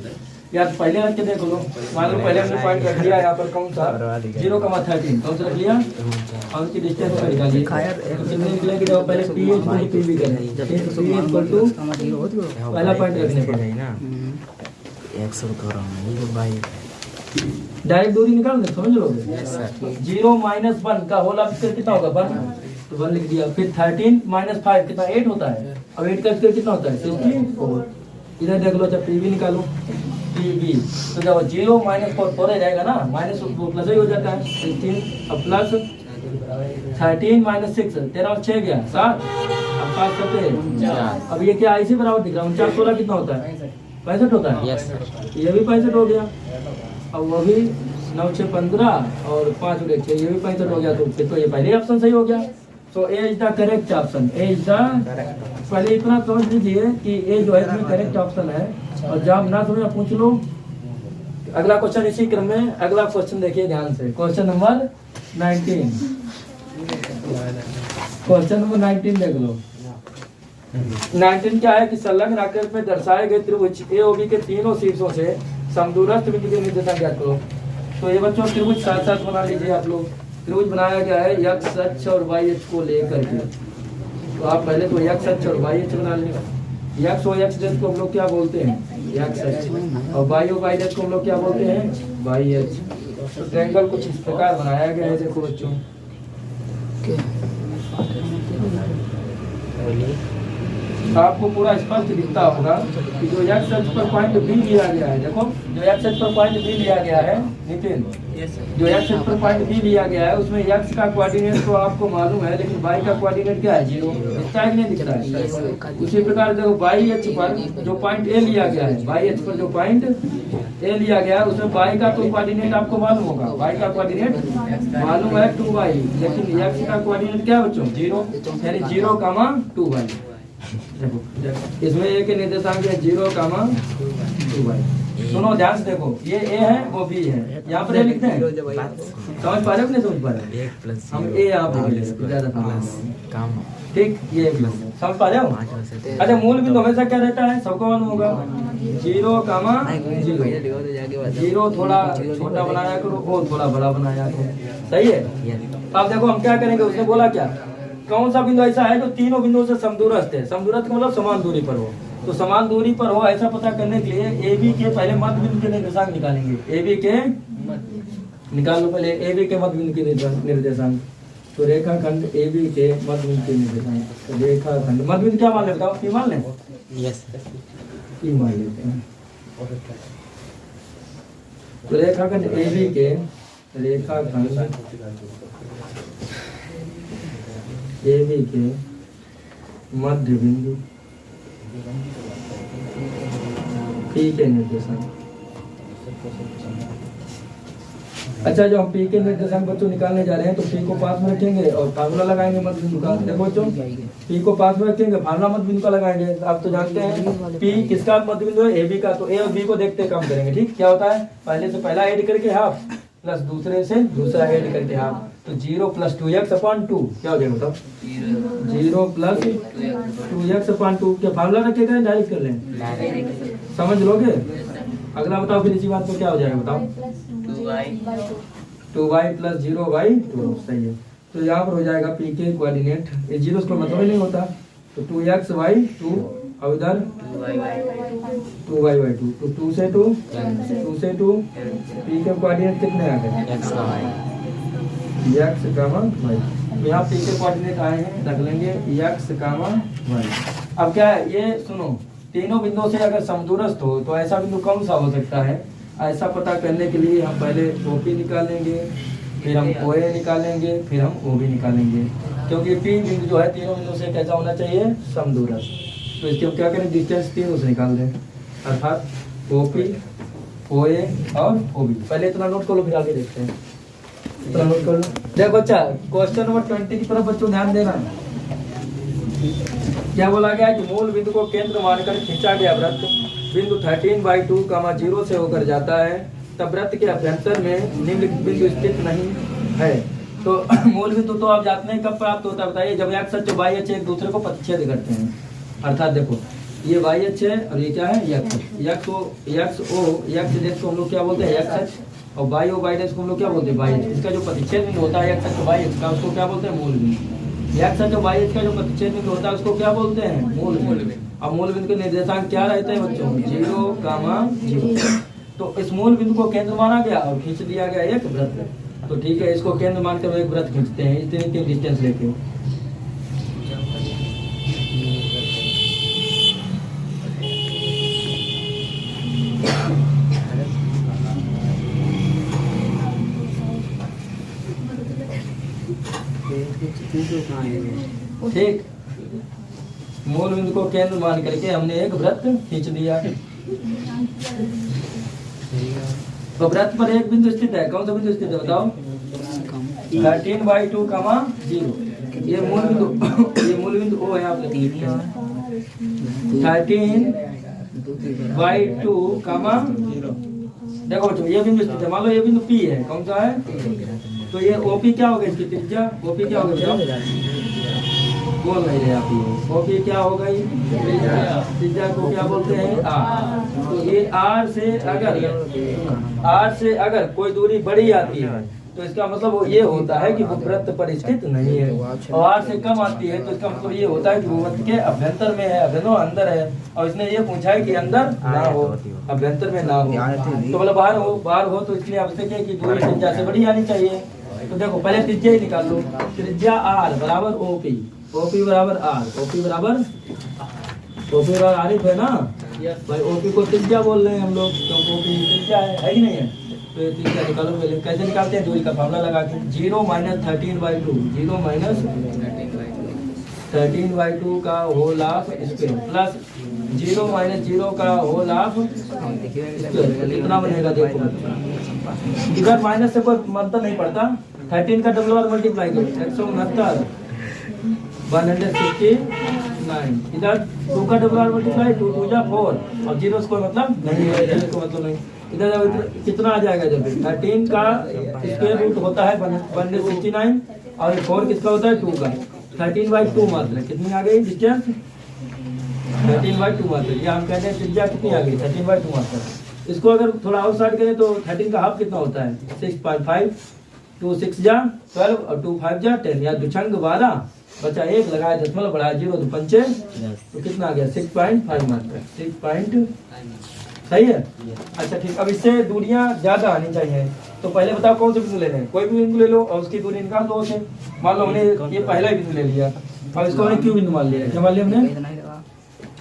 यार, पहले रख के देख लो। मान लो पहले हमने पॉइंट रख लिया यहाँ पर, कौन सा? 0,13 कौन सा रख लिया? और उसकी डिस्टेंस कर निकालिए। कितने निकलेंगे? जब पहले PH को PB करें, पहला पॉइंट रखने पर डायरेक्ट दूरी निकाल दे, समझ लोगे। 0 - 1 का होल स्क्वायर कितना होगा? 1, तो 1 लिख दिया। फिर 13 - 5 कितना? 8 होता है। अब 8 का स्क्वायर कितना होता है? 64। इधर देख लो, जब PB निकालो, PB तो जब 0 - 4 रहेगा ना, माइनस प्लस ही हो जाता है। 16 अब प्लस 13 - 6, 13 और 6 गया 7, अब 7 करते। अब ये क्या इसी बराबर दिख रहा है? 49 16 कितना होता है? 65 होता है। ये भी 65 हो गया। अब वो भी 9 6 15 और 5 और 1 6, ये भी 65 हो गया। तो फिर तो ये पहले ऑप्शन सही हो गया। So A is the correct option. A is the, पहले इतना समझ लीजिए कि ए जो है इसमें करेक्ट ऑप्शन है। और जब ना समझ पूछ लो। अगला क्वेश्चन इसी क्रम में, अगला क्वेश्चन देखिए ध्यान से। क्वेश्चन नंबर 19, क्वेश्चन नंबर 19 देख लो। 19 क्या है कि संलग्न आकृति में दर्शाए गए त्रिभुज AOB के तीनों शीर्षों से समदूरस्थ बिंदु के निर्देशांक ज्ञात करो। तो ये बच्चों त्रिभुज साथ साथ बना लीजिए आप लोग। त्रिभुज बनाया गया है x अक्ष और y अक्ष को लेकर के। तो आप पहले तो x अक्ष और y अक्ष बना लेंगे। x और x अक्ष को हम लोग क्या बोलते हैं? x अक्ष। और y और y अक्ष को हम लोग क्या बोलते हैं? y अक्ष। तो ट्रायंगल कुछ इस प्रकार बनाया गया है, देखो बच्चों। आपको पूरा स्पष्ट दिखता होगा कि जो x अक्ष पर पॉइंट B लिया गया है, देखो जो x अक्ष पर पॉइंट B लिया गया है नितिन, जो x अक्ष पर पॉइंट B लिया गया है उसमें x का कोऑर्डिनेट तो आपको मालूम है, लेकिन y का कोऑर्डिनेट क्या है? 0। दिखता है कि नहीं दिखता है? उसी प्रकार देखो y अक्ष पर जो पॉइंट A लिया गया है, y अक्ष पर जो पॉइंट A लिया गया है उसमें y का तो कोऑर्डिनेट आपको मालूम होगा। y का कोऑर्डिनेट मालूम है 2y, लेकिन x का कोऑर्डिनेट क्या है बच्चों? 0, यानी 0, 2y। देखो इसमें A के निर्देशांक है 0, 2y। सुनो ध्यान से देखो, ये A है वो B है, यहाँ पर A लिखते हैं। समझ पा रहे हो नहीं समझ पा रहे? हम A यहाँ पे ज्यादा ठीक, ये प्लस समझ पा रहे हो? अच्छा, मूल बिंदु हमेशा क्या रहता है? सबको मालूम होगा 0, 0। 0 थोड़ा छोटा बनाया करो, वो थोड़ा बड़ा बनाया करो, सही है। अब देखो हम क्या करेंगे, उसने बोला क्या, कौन सा बिंदु ऐसा है जो तीनों बिंदुओं से समदूरस्थ है? समदूरस्थ का मतलब समान दूरी पर हो। तो समान दूरी पर हो ऐसा पता करने के लिए AB के पहले मध्य बिंदु के निर्देशांक निकालेंगे। AB के निकाल लो पहले, AB के मध्य बिंदु के निर्देशांक। तो रेखाखंड AB के मध्य बिंदु के निर्देशांक, तो रेखाखंड मध्य बिंदु क्या मान ले? बताओ, P मान लें? यस, P मान लेते हैं। तो रेखाखंड AB के, रेखाखंड AB के मध्य बिंदु P के निर्देशांक। अच्छा, जो हम P के निर्देशांक बच्चों निकालने जा रहे हैं तो P को पास में रखेंगे और फार्मूला लगाएंगे मध्य बिंदु का। देखो बच्चों, P को पास में रखेंगे, फार्मूला मध्य बिंदु का लगाएंगे। आप तो जानते हैं P किसका मध्य बिंदु है? AB का। तो A और B को देखते काम करेंगे। ठीक, क्या होता है? पहले से पहला ऐड करके हाफ प्लस दूसरे से दूसरा ऐड करके हाफ, तो 0 + 2x/2 क्या हो जाएगा बताओ? 0 + 2x/2 क्या फार्मूला रखेगा? डायरेक्ट कर लें, समझ लोगे? अगला बताओ फिर इसी बात को क्या हो जाएगा बताओ? 2y + 0/2 सही है। तो यहाँ पर हो जाएगा P के कोऑर्डिनेट, ये 0 का मतलब ही नहीं होता, तो 2x/2 और इधर 2y/2, तो 2 से 2 2 से 2 P के कोऑर्डिनेट कितने आ गए? X comma y. यहाँ पीछे कोऑर्डिनेट आए हैं, रख लेंगे एक्स कामा वाई। अब क्या है ये सुनो, तीनों बिंदुओं से अगर समदूरस्थ हो तो ऐसा बिंदु कौन सा हो सकता है? ऐसा पता करने के लिए हम पहले OP निकालेंगे, फिर हम OA निकालेंगे, फिर हम OB निकालेंगे, क्योंकि P बिंदु जो है तीनों बिंदु से कैसा होना चाहिए? समदूरस्थ। तो इसके हम क्या करें, डिस्टेंस तीनों से निकाल दें, अर्थात OP, OA और OB। पहले इतना नोट कर लो, फिर आगे देखते हैं। इतना नोट कर लो। देखो बच्चा, क्वेश्चन नंबर 20 की तरफ बच्चों ध्यान देना। क्या बोला गया कि मूल बिंदु को केंद्र मानकर खींचा गया वृत्त बिंदु 13/2, 0 से होकर जाता है, तब वृत्त के अभ्यंतर में निम्नलिखित बिंदु स्थित नहीं है। तो मूल बिंदु तो आप जानते हैं कब प्राप्त होता है, बताइए, जब x अक्ष और y अक्ष एक दूसरे को प्रतिच्छेद करते हैं। अर्थात देखो ये y अक्ष है और ये क्या है, x को हम लोग क्या बोलते हैं, x अक्ष, और y और y डैश को हम लोग क्या बोलते हैं, y अक्ष। इसका जो प्रतिच्छेद बिंदु होता है x अक्ष और y अक्ष का, उसको क्या बोलते हैं, मूल बिंदु। x अक्ष और y अक्ष का जो प्रतिच्छेद बिंदु होता है उसको क्या बोलते हैं, मूल बिंदु। अब मूल बिंदु के निर्देशांक क्या रहते हैं बच्चों, 0, 0। तो इस मूल बिंदु को केंद्र माना गया और खींच दिया गया एक वृत्त। तो ठीक है, इसको केंद्र मानकर एक वृत्त खींचते हैं इतनी डिस्टेंस लेके। ठीक, मूल बिंदु को केंद्र मान करके हमने एक वृत्त खींच दिया। तो वृत्त पर एक बिंदु स्थित है, कौन सा बिंदु स्थित है बताओ, 13/2, 0। ये मूल बिंदु O है, आप लिख 13/2, 0। देखो बच्चों ये बिंदु स्थित है, मान लो ये बिंदु P है, कौन सा है, तो ये OP क्या होगा, इसकी त्रिज्या OP क्या होगा, बोल नहीं रहे आप, ये OP क्या होगा, त्रिज्या को क्या बोलते हैं, R। तो ये R से अगर कोई दूरी बड़ी आती है तो इसका मतलब वो ये होता है कि वो वृत्त पर स्थित नहीं है, और R से कम आती है तो इसका मतलब ये होता है कि वो वृत्त के अभ्यंतर में है, अभ्यंतर अंदर है। और इसने ये पूछा है कि अंदर ना हो, अभ्यंतर में ना हो, तो मतलब बाहर हो तो इसलिए आवश्यक है कि दूरी त्रिज्या से बड़ी आनी चाहिए। तो देखो पहले त्रिज्या ही निकाल लो, त्रिज्या R बराबर OP बराबर R, OP बराबर आरिफ है ना भाई, OP को त्रिज्या बोल रहे हैं हम लोग, क्योंकि OP त्रिज्या है कि नहीं है। तो ये त्रिज्या निकालो, पहले कैसे निकालते हैं, दूरी का फार्मूला लगा के 0 - 13/2, 0 - 13/2 का होल ऑफ स्क्वायर प्लस 0 - 0 का होल ऑफ स्क्वायर। कितना बनेगा देखो, इधर माइनस से कोई मतलब नहीं पड़ता, 13 का डबल बार मल्टीप्लाई करो 169, 169। इधर 2 का डबल बार मल्टीप्लाई 2 2 जा 4, और 0 से कोई मतलब नहीं है, 0 को मतलब नहीं। इधर कितना आ जाएगा, जब 13 का स्क्वायर रूट होता है 169, और 4 किसका होता है, 2 का, 13/2 मात्र। कितनी आ गई डिस्टेंस, 13/2 मात्र। ये हम कहते हैं त्रिज्या कितनी आ गई, 13/2 मात्र। इसको अगर थोड़ा और शॉर्ट करें तो 13 का हाफ कितना होता है, 6.5, 2 6 जा 12 और 2 5 जा 10, या दुछंग 12 बचा 1 लगाया, दशमलव बढ़ाया 0 2 पंचे, तो कितना आ गया 6.5 मात्र, 6. सही है। अच्छा ठीक, अब इससे दूरियां ज्यादा आनी चाहिए, तो पहले बताओ कौन से बिंदु लेने हैं, कोई भी बिंदु ले लो और उसकी दूरी निकाल दो उसे। मान लो हमने ये पहला बिंदु ले लिया, और इसको हमने क्यू बिंदु मान लिया, क्या मान लिया हमने,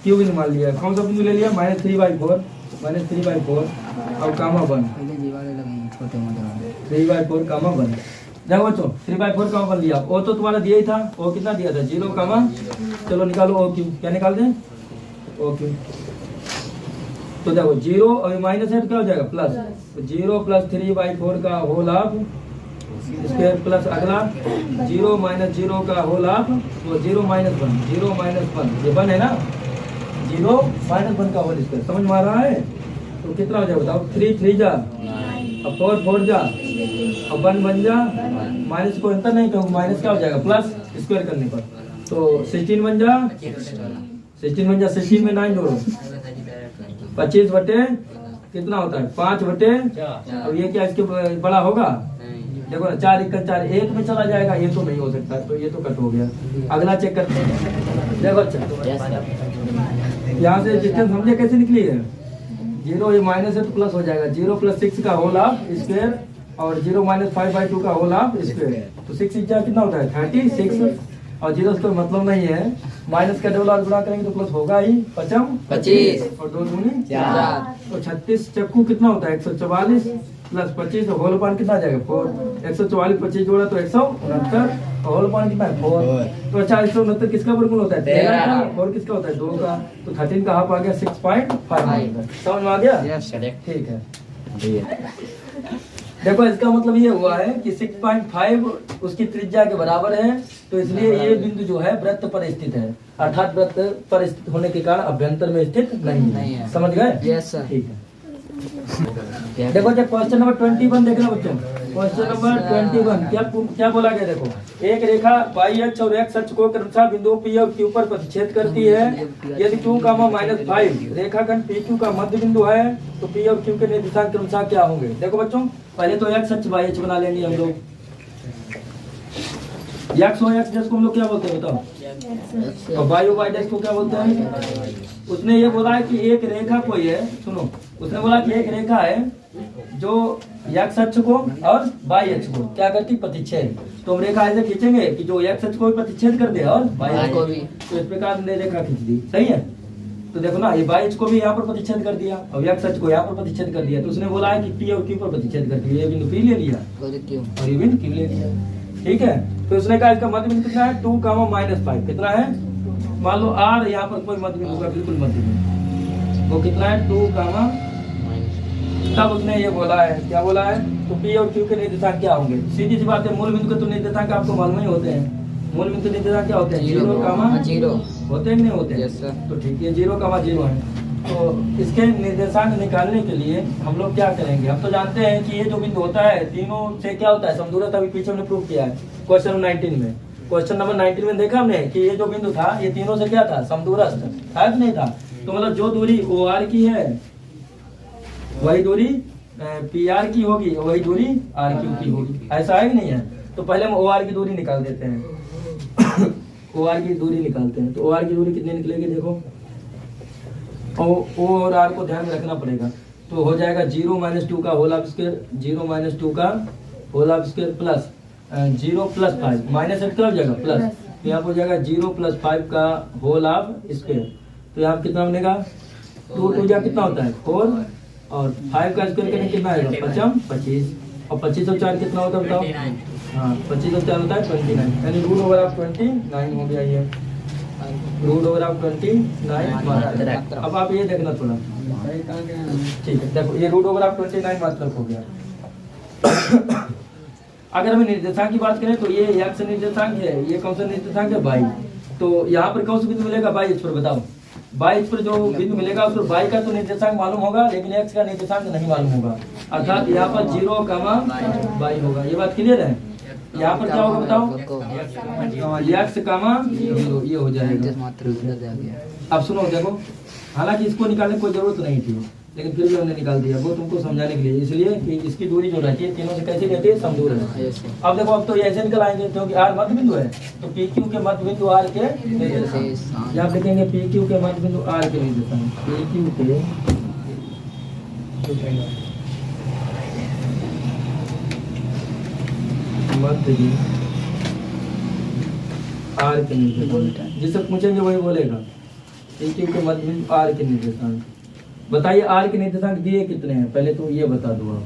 क्यू बिंदु मान लिया। कौन सा बिंदु ले लिया, -3/4 और कामा 1, 3/4 कामा 1। देखो बच्चों 3/4 कामा 1 लिया, ओ तो तुम्हारा दिया ही था, ओ कितना दिया था 0 कामा, चलो निकालो ओ क्यू, क्या निकाल दें, ओ क्यू। तो देखो 0 और माइनस है तो क्या हो जाएगा प्लस, 0 + 3/4 का होल ऑफ स्क्वायर प्लस अगला 0 - 0 का होल ऑफ, तो 0 - 1, 0 - 1 ये 1 है ना, 0 - 1 का होल स्क्वायर, समझ में आ रहा है। तो कितना हो जाएगा बताओ, 3 3 जा, अब 4 4 जा, अब 1 1 जा, माइनस को अंतर नहीं, क्योंकि माइनस क्या हो जाएगा प्लस स्क्वायर करने पर, तो 16 1 जा, 16 में 9 जोड़ो, 25 बटे कितना होता है 5 बटे, अब ये क्या इसके बड़ा होगा, देखो ना 4 1 4 1 में चला जाएगा, ये तो नहीं हो सकता, तो ये तो कट हो गया। अगला चेक करते हैं, देखो अच्छा यहाँ से डिस्टेंस समझे कैसे निकली है, 0 ये माइनस है तो प्लस हो जाएगा, 0 + 6 का होल ऑफ स्क्वायर और 0 माइनस 5/2 का होल हाफ स्क्वायर। तो 6 इंचा कितना होता है 36 और 0 से कोई मतलब नहीं है। माइनस का डबल और गुणा करेंगे तो प्लस होगा ही 25 और 2 दूनी 4 तो 36 चक्कू कितना होता है 144 प्लस 25 तो होल पान कितना आ जाएगा 4। 144 25 जोड़ा तो 169 और होल पान कितना है 4। तो अच्छा 169 किसका वर्गमूल होता है 13 का और किसका होता है 2 का। तो 13 का हाफ आ गया 6.5। समझ में आ गया? ठीक है। देखो इसका मतलब ये हुआ है कि 6.5 उसकी त्रिज्या के बराबर है, तो इसलिए ये बिंदु जो है वृत्त पर स्थित है, अर्थात वृत्त पर स्थित होने के कारण अभ्यंतर में स्थित नहीं है। समझ गए? Yes sir. ठीक है। देखो जब क्वेश्चन नंबर 21 देखना बच्चों, क्वेश्चन नंबर 21 क्या बोला गया? देखो एक रेखा बाई अक्ष और एक्स अक्ष को क्रमशः बिंदु P और Q पर प्रतिच्छेद करती है। यदि Q, -5 रेखाखंड PQ का मध्य बिंदु है तो P और Q के निर्देशांक क्रमशः क्या होंगे? देखो बच्चों पहले तो एक्स अक्ष बाई अक्ष बना लेंगे हम लोग। एक्स और एक्स को हम लोग क्या बोलते हैं बताओ? और बाई और बाई डैश को क्या बोलते हैं? उसने ये बोला है कि एक रेखा कोई है, सुनो, उसने बोला कि एक रेखा है जो एक्स अक्ष को और बाई अक्ष को क्या करती प्रतिच्छेद। तो हम रेखा ऐसे खींचेंगे कि जो एक्स अक्ष को भी प्रतिच्छेद कर दे और बाई अक्ष को भी। तो इस प्रकार हमने रेखा खींच दी, सही है। तो देखो ना ये बाई अक्ष को भी यहाँ पर प्रतिच्छेद कर दिया और एक्स अक्ष को यहाँ पर प्रतिच्छेद कर दिया। तो उसने बोला है कि पी और क्यू पर प्रतिच्छेद करती है। ये बिंदु पी ले लिया और ये बिंदु क्यू ले लिया, ठीक है। तो उसने कहा इसका मध्य बिंदु कितना है 2, -5 कितना है? मान लो आर यहाँ पर कोई मध्य बिंदु का बिल्कुल मध्य बिंदु, वो कितना है 2, तब उसने ये बोला है, क्या बोला है? तो पी और क्यू के निर्देशांक क्या होंगे? सीधी सी बात है, मूल बिंदु के तो निर्देशांक आपको मालूम ही होते हैं। मूल बिंदु निर्देशांक क्या होते हैं? 0, 0 होते हैं नहीं होते? तो ठीक है 0, 0 है। तो इसके निर्देशांक निकालने के लिए हम लोग क्या करेंगे? हम तो जानते हैं कि ये जो बिंदु होता है तीनों से क्या होता है समदूरस्थ। अभी पीछे हमने प्रूव किया है क्वेश्चन नंबर 19 में। क्वेश्चन नंबर 19 में देखा हमने कि ये जो बिंदु था ये तीनों से क्या था समदूरस्थ था कि नहीं था? तो मतलब जो दूरी ओ आर की है वही दूरी पी आर की होगी, वही दूरी आर क्यू की होगी। ऐसा है कि नहीं है? तो पहले हम ओ आर की दूरी निकाल देते हैं। ओ आर की दूरी निकालते हैं। तो ओ आर की दूरी कितनी निकलेगी? देखो ओ और आर को ध्यान में रखना पड़ेगा। तो हो जाएगा 0 - 2 का होल हाफ स्क्वायर, 0 - 2 का whole half square plus 0 + 5 minus eight हो जाएगा प्लस। तो यहाँ पर हो जाएगा 0 + 5 का होल हाफ स्क्वायर। तो यहाँ कितना बनेगा 2 2 जा कितना होता है 4 और 5 का स्क्वायर करने कितना आएगा 25 और 25 और 4 कितना होता है बताओ? हाँ 25 और 4 होता है 29, यानी √29 हो गया ये √29। अब आप ये देखना थोड़ा, ठीक है। देखो ये √29 मात्रक हो गया। अगर हम निर्देशांक की बात करें तो ये एक्स निर्देशांक है, ये कौन सा निर्देशांक है बाई। तो यहाँ पर कौन सा बिंदु मिलेगा बाई अक्ष पर बताओ? बाई अक्ष पर जो बिंदु मिलेगा उस पर बाई का तो निर्देशांक मालूम होगा लेकिन एक्स का निर्देशांक नहीं मालूम होगा, अर्थात यहाँ पर 0, बाई होगा। ये बात क्लियर है? यहाँ पर क्या होगा बताओ? एक्स, 0 ये हो जाएगा। अब सुनो देखो, हालांकि इसको निकालने की कोई जरूरत नहीं थी लेकिन फिर भी हमने निकाल दिया, वो तुमको समझाने के लिए, इसलिए कि इसकी दूरी जो रहती है तीनों से कैसी रहती है समदूर है। अब देखो अब तो ये ऐसे निकल आएंगे क्योंकि आर मध्य बिंदु है तो पी क्यू के मध्य बिंदु आर के निर्देशांक, यहाँ लिखेंगे पी क्यू के मध्य बिंदु आर के निर्देशांक, पी क्यू के मध्य बिंदु आर के निर्देशांक। जिससे पूछेंगे वही बोलेगा पी क्यू के मध्य बिंदु आर के निर्देशांक। बताइए आर के निर्देशांक दिए कितने हैं? पहले तो ये बता दो आप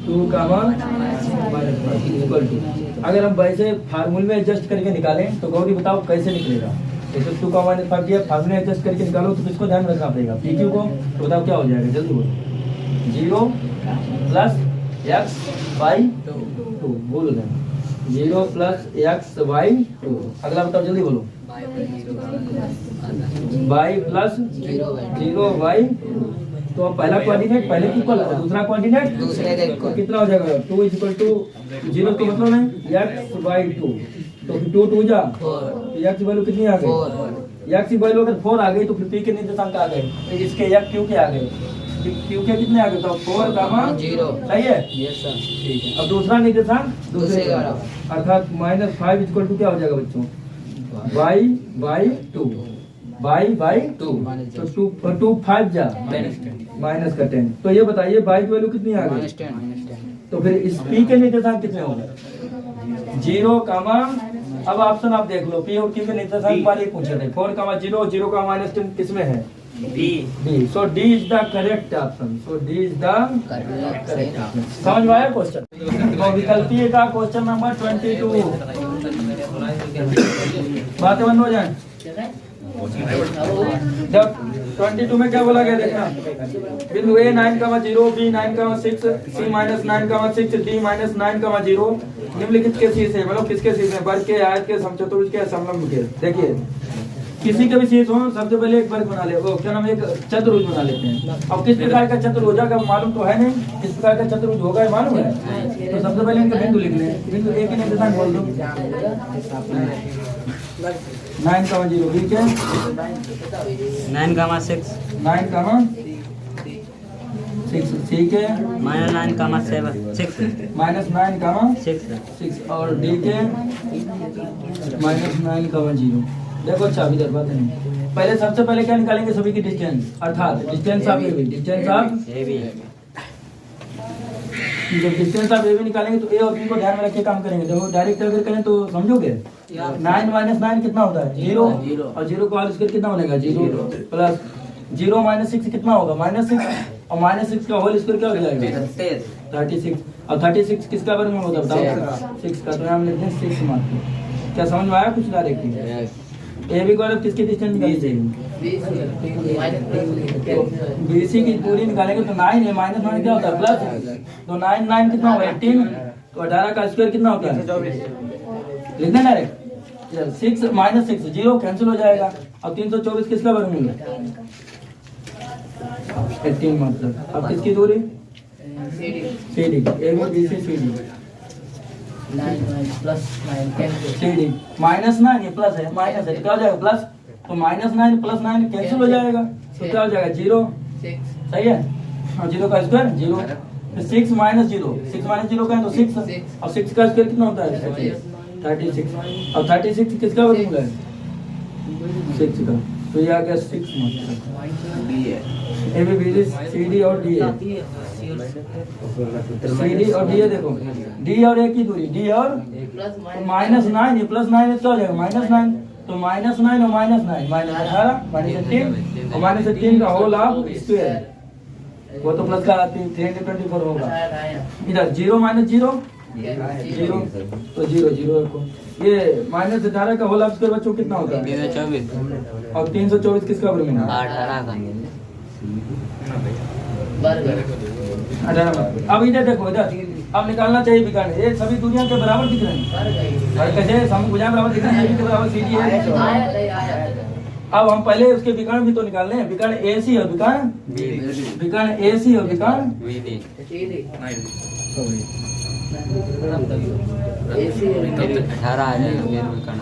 2, -5 अगर हम वैसे फार्मूले में एडजस्ट करके निकालें तो गौरी बताओ कैसे निकलेगा? जैसे 2 का -5 दिया, फार्मूले में एडजस्ट करके निकालो तो किसको ध्यान रखना पड़ेगा? पी क्यू को। तो बताओ क्या हो जाएगा जल्दी बोलो? 0 + x/2 बोलो ना, 0 + x/2। अगला बताओ जल्दी बोलो? y + 0/2। तो अब पहला कोऑर्डिनेट पहले की इक्वल, दूसरा कोऑर्डिनेट दूसरे के इक्वल। कितना हो जाएगा? 2 = 0 तो मतलब है x/2। तो 2 2 जा 4, तो x की वैल्यू कितनी आ गई? x की वैल्यू अगर 4 आ गई तो फिर p के निर्देशांक आ गए, तो इसके x q के आ गए, q के कितने आ गए? तो 4, 0 सही है? यस सर ठीक है। अब दूसरा निर्देशांक दूसरे का, अर्थात -5 = क्या हो जाएगा बच्चों? y/2 तो 2 5 जा -10। तो ये बताइए y की वैल्यू कितनी आ गई? तो फिर इस पी के निर्देशांक कितने होंगे? 0, अब ऑप्शन आप देख लो, पी और क्यू के निर्देशांक बार ही पूछे थे। 4, 0, 0, -10 किसमें है? B. So D is the correct option. समझ में आया क्वेश्चन? तो विकल्पीय का क्वेश्चन नंबर 22। बातें बंद हो जाए। जब 22 में क्या बोला गया देखना, बिंदु ए 9,0, बी 9,6, सी -9,6, डी -9,0 निम्नलिखित के शीर्ष है, मतलब किसके शीर्ष है? वर्ग के, आयत के, समचतुर्भुज के, समलंब के। देखिए किसी के भी शीर्ष हो, सबसे पहले एक वर्ग बना ले, वो क्या नाम है, एक चतुर्भुज बना लेते हैं। अब किस प्रकार का चतुर्भुज होगा मालूम तो है नहीं, किस प्रकार का चतुर्भुज होगा मालूम है? तो सबसे पहले इनका बिंदु लिख लें। बिंदु ए के निर्देशांक बोल दो, 9,0, बी के 9,6, 9,6, सी के -9,7, 6, -9,6 और डी के -9,0। देखो अच्छा अभी बात नहीं, पहले सबसे पहले क्या निकालेंगे? सभी की डिस्टेंस, अर्थात distance of A B, distance of A B. जब डिस्टेंस ऑफ ए बी निकालेंगे तो ए और बी को ध्यान में रख के काम करेंगे। जब डायरेक्ट अगर करें तो समझोगे, 9 - 9 कितना होता है? 0, और 0 को होल स्क्वायर कितना बनेगा? 0 प्लस 0 - 6 कितना होगा? -6, और -6 का होल स्क्वायर क्या हो जाएगा? 36, और 36 किसका वर्गमूल होता है बताओ? 6 का, तो हम लिखते हैं 6 मात्र। क्या समझ में आया कुछ डायरेक्टली? ए बी को किसकी डिस्टेंस निकालनी चाहिए? बीसी की पूरी निकालेंगे तो 9 है, -9 क्या होता है? प्लस, तो 9 कितना होगा? 18, तो 18 का स्क्वायर कितना होता है? लिखना डायरेक्ट, 6 - 6 0 कैंसिल हो जाएगा, और 324 किसका वर्गमूल है? 18 मतलब। अब किसकी दूरी? C D, A B B C C D, C D -9 ये प्लस है, माइनस है, क्या हो जाएगा? प्लस, तो -9 + 9 कैंसिल हो जाएगा, तो क्या हो जाएगा? 0, सही है, और 0 का स्क्वायर 0, 6 - 0, 6 - 0 का है तो 6, और 6 का स्क्वायर कितना होता है? 36, और 36 किसका वर्गमूल है? 6 का, तो ये आ गया 6 मतलब। A B B C D और डी है, सी डी और डी है। देखो डी और ए की दूरी, डी और -9 ये +9 क्या हो जाएगा? -9, तो -9 और -9 -18 -18 और -18 का होल ऑफ स्क्वायर, वो तो प्लस का 324 होगा। इधर 0 - 0 0, तो 0 0 को ये -18 का होल ऑफ स्क्वायर बच्चों कितना होता है? 324, और 324 किसका वर्गमूल है? 18 का। 18। अब इधर देखो, इधर अब निकालना चाहिए विकर्ण, ये सभी दुनिया के बराबर दिख रहे हैं, और कैसे हम भुजा बराबर दिख रहे हैं, ये भी बराबर सीधी है। अब हम पहले उसके विकर्ण भी तो निकाल लें, विकर्ण ए सी और विकर्ण ए सी और विकर्ण 18 आ जाएगा मेरे विकर्ण।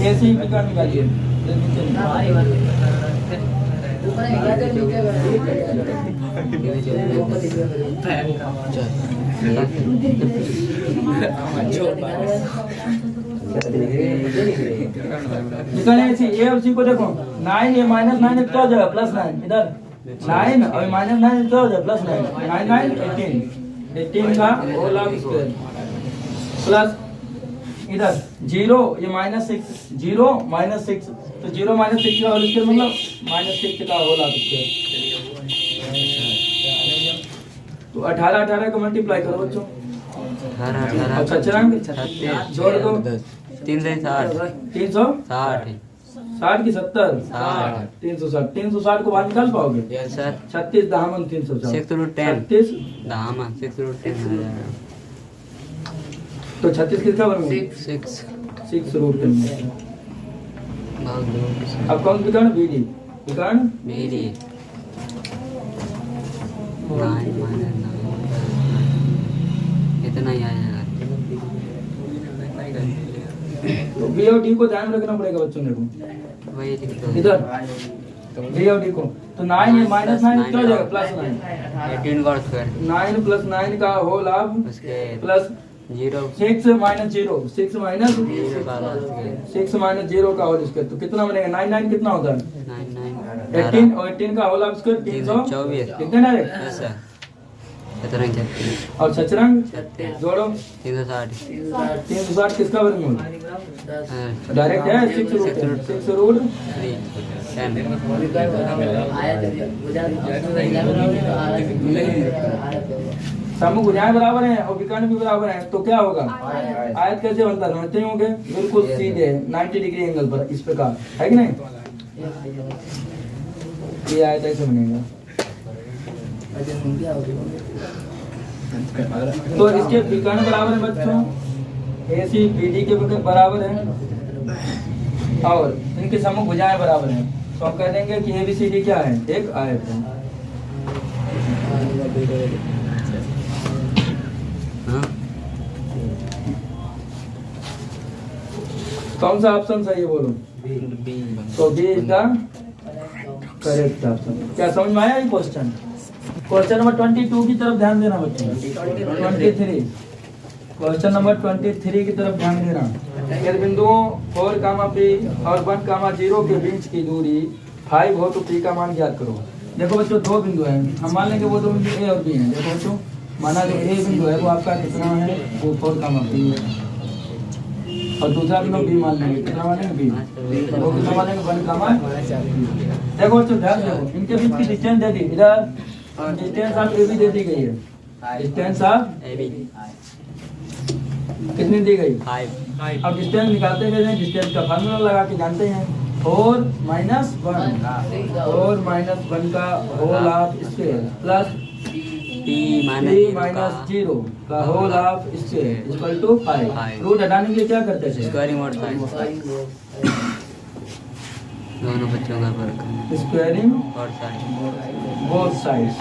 ए सी विकर्ण निकालिए। ए और सी को देखो, 9 ये -9 क्या हो जाएगा? +9, इधर 9 और -9 क्या हो जाएगा? +9, 9 9 18 का होल ऑफ स्क्वायर, प्लस इधर 0 ये -6, 0 -6, तो 0 - 6 का होल स्क्वायर मतलब -6 का होल ऑफ स्क्वायर, तो 18 को मल्टीप्लाई करो बच्चों। 18 अच्छा चरंग जोड़ दो, 360 60 की 70 360 को बाहर निकाल पाओगे? Yes sir. 36 दामन 360 6√10 36, दामन 6√10 आ जाएगा। तो 36 किसका वर्गमूल? 6 6√10। अब कौन विकर्ण? बीडी विकर्ण मेरी 9 इतना ही आएगा। तो बी और डी को ध्यान में रखना पड़ेगा बच्चों। देखो वही इधर बी और डी को, तो 9 ये -9 क्या हो जाएगा? +9, 18 का स्क्वायर 9 + 9 का होल ऑफ उसके प्लस 0 6 - 0 6 - 0 का होल स्क्वायर, तो कितना बनेगा? 9 9 कितना होता है? 9 9 18 और 18 का होल ऑफ स्क्वायर 324 कितने डायरेक्ट यस सर शतरंज 36 और शतरंज जोड़ो 360 360 किसका वर्गमूल डायरेक्ट है 6 रूट 3 10 समूह भुजाएं बराबर हैं और विकर्ण भी बराबर हैं तो क्या होगा आयत कैसे बनता है समझते ही होंगे बिल्कुल सीधे 90 डिग्री एंगल पर इस प्रकार है कि नहीं ये आयत ऐसे बनेगा तो इसके विकर्ण बराबर है बच्चों AC BD के बराबर है और इनके समूह भुजाएं बराबर हैं तो हम कह देंगे कि ABCD क्या है एक आयत है कौन सा ऑप्शन सही है बोलो तो B is the correct option क्या समझ में आया ये क्वेश्चन क्वेश्चन नंबर 22 की तरफ ध्यान देना बच्चों 23 क्वेश्चन नंबर 23 की तरफ ध्यान देना यदि बिंदुओं 4, P और 1, 0 के बीच की दूरी 5 हो तो P का मान ज्ञात करो। देखो बच्चों दो बिंदु हैं हम मान लेंगे वो दो बिंदु A और B हैं। देखो बच्चों माना जो A बिंदु है वो आपका कितना है वो 4, P है और दूसरा बिंदु B मान लेंगे कितना मानेंगे B वो कितना मानेंगे 1, देखो बच्चों ध्यान देखो इनके बीच की डिस्टेंस दे दी इधर डिस्टेंस ऑफ AB दे दी गई है डिस्टेंस ऑफ AB कितनी दी गई 5 अब डिस्टेंस निकालते हैं डिस्टेंस का फार्मूला लगा के जानते हैं 4 -1 का whole of square plus P -0 का whole of square equal to 5 root हटाने के लिए क्या करते थे स्क्वायरिंग मोड साइन दोनों बच्चों का फर्क स्क्वायरिंग और साइन बोथ साइड्स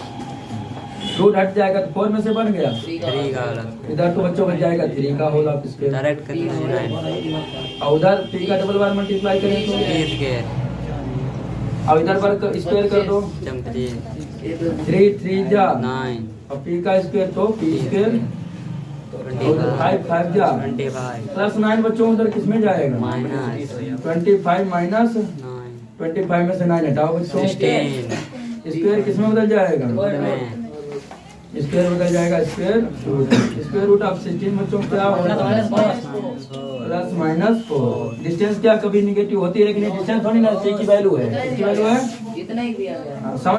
रूट हट जाएगा तो 4 में से बन गया 3 का अलग इधर तो बच्चों बच जाएगा 3 का होल ऑफ स्क्वायर डायरेक्ट करना है और उधर 3 का डबल बार मल्टीप्लाई करें तो 3 के और इधर पर स्क्वायर कर दो चमकती 3 जा 9 और P का स्क्वायर तो P स्क्वायर 5 जा 25 प्लस 9 बच्चों उधर किस में जाएगा माइनस 25 माइनस 9 25 में से 9 हटाओ बच्चों 16 स्क्वायर किस में बदल जाएगा स्क्वायर बदल जाएगा स्क्वायर रूट ऑफ 16 बच्चों क्या होगा प्लस माइनस 4 डिस्टेंस क्या कभी निगेटिव होती है लेकिन डिस्टेंस थोड़ी ना C की वैल्यू है कितनी वैल्यू है इतना ही दिया गया। समझ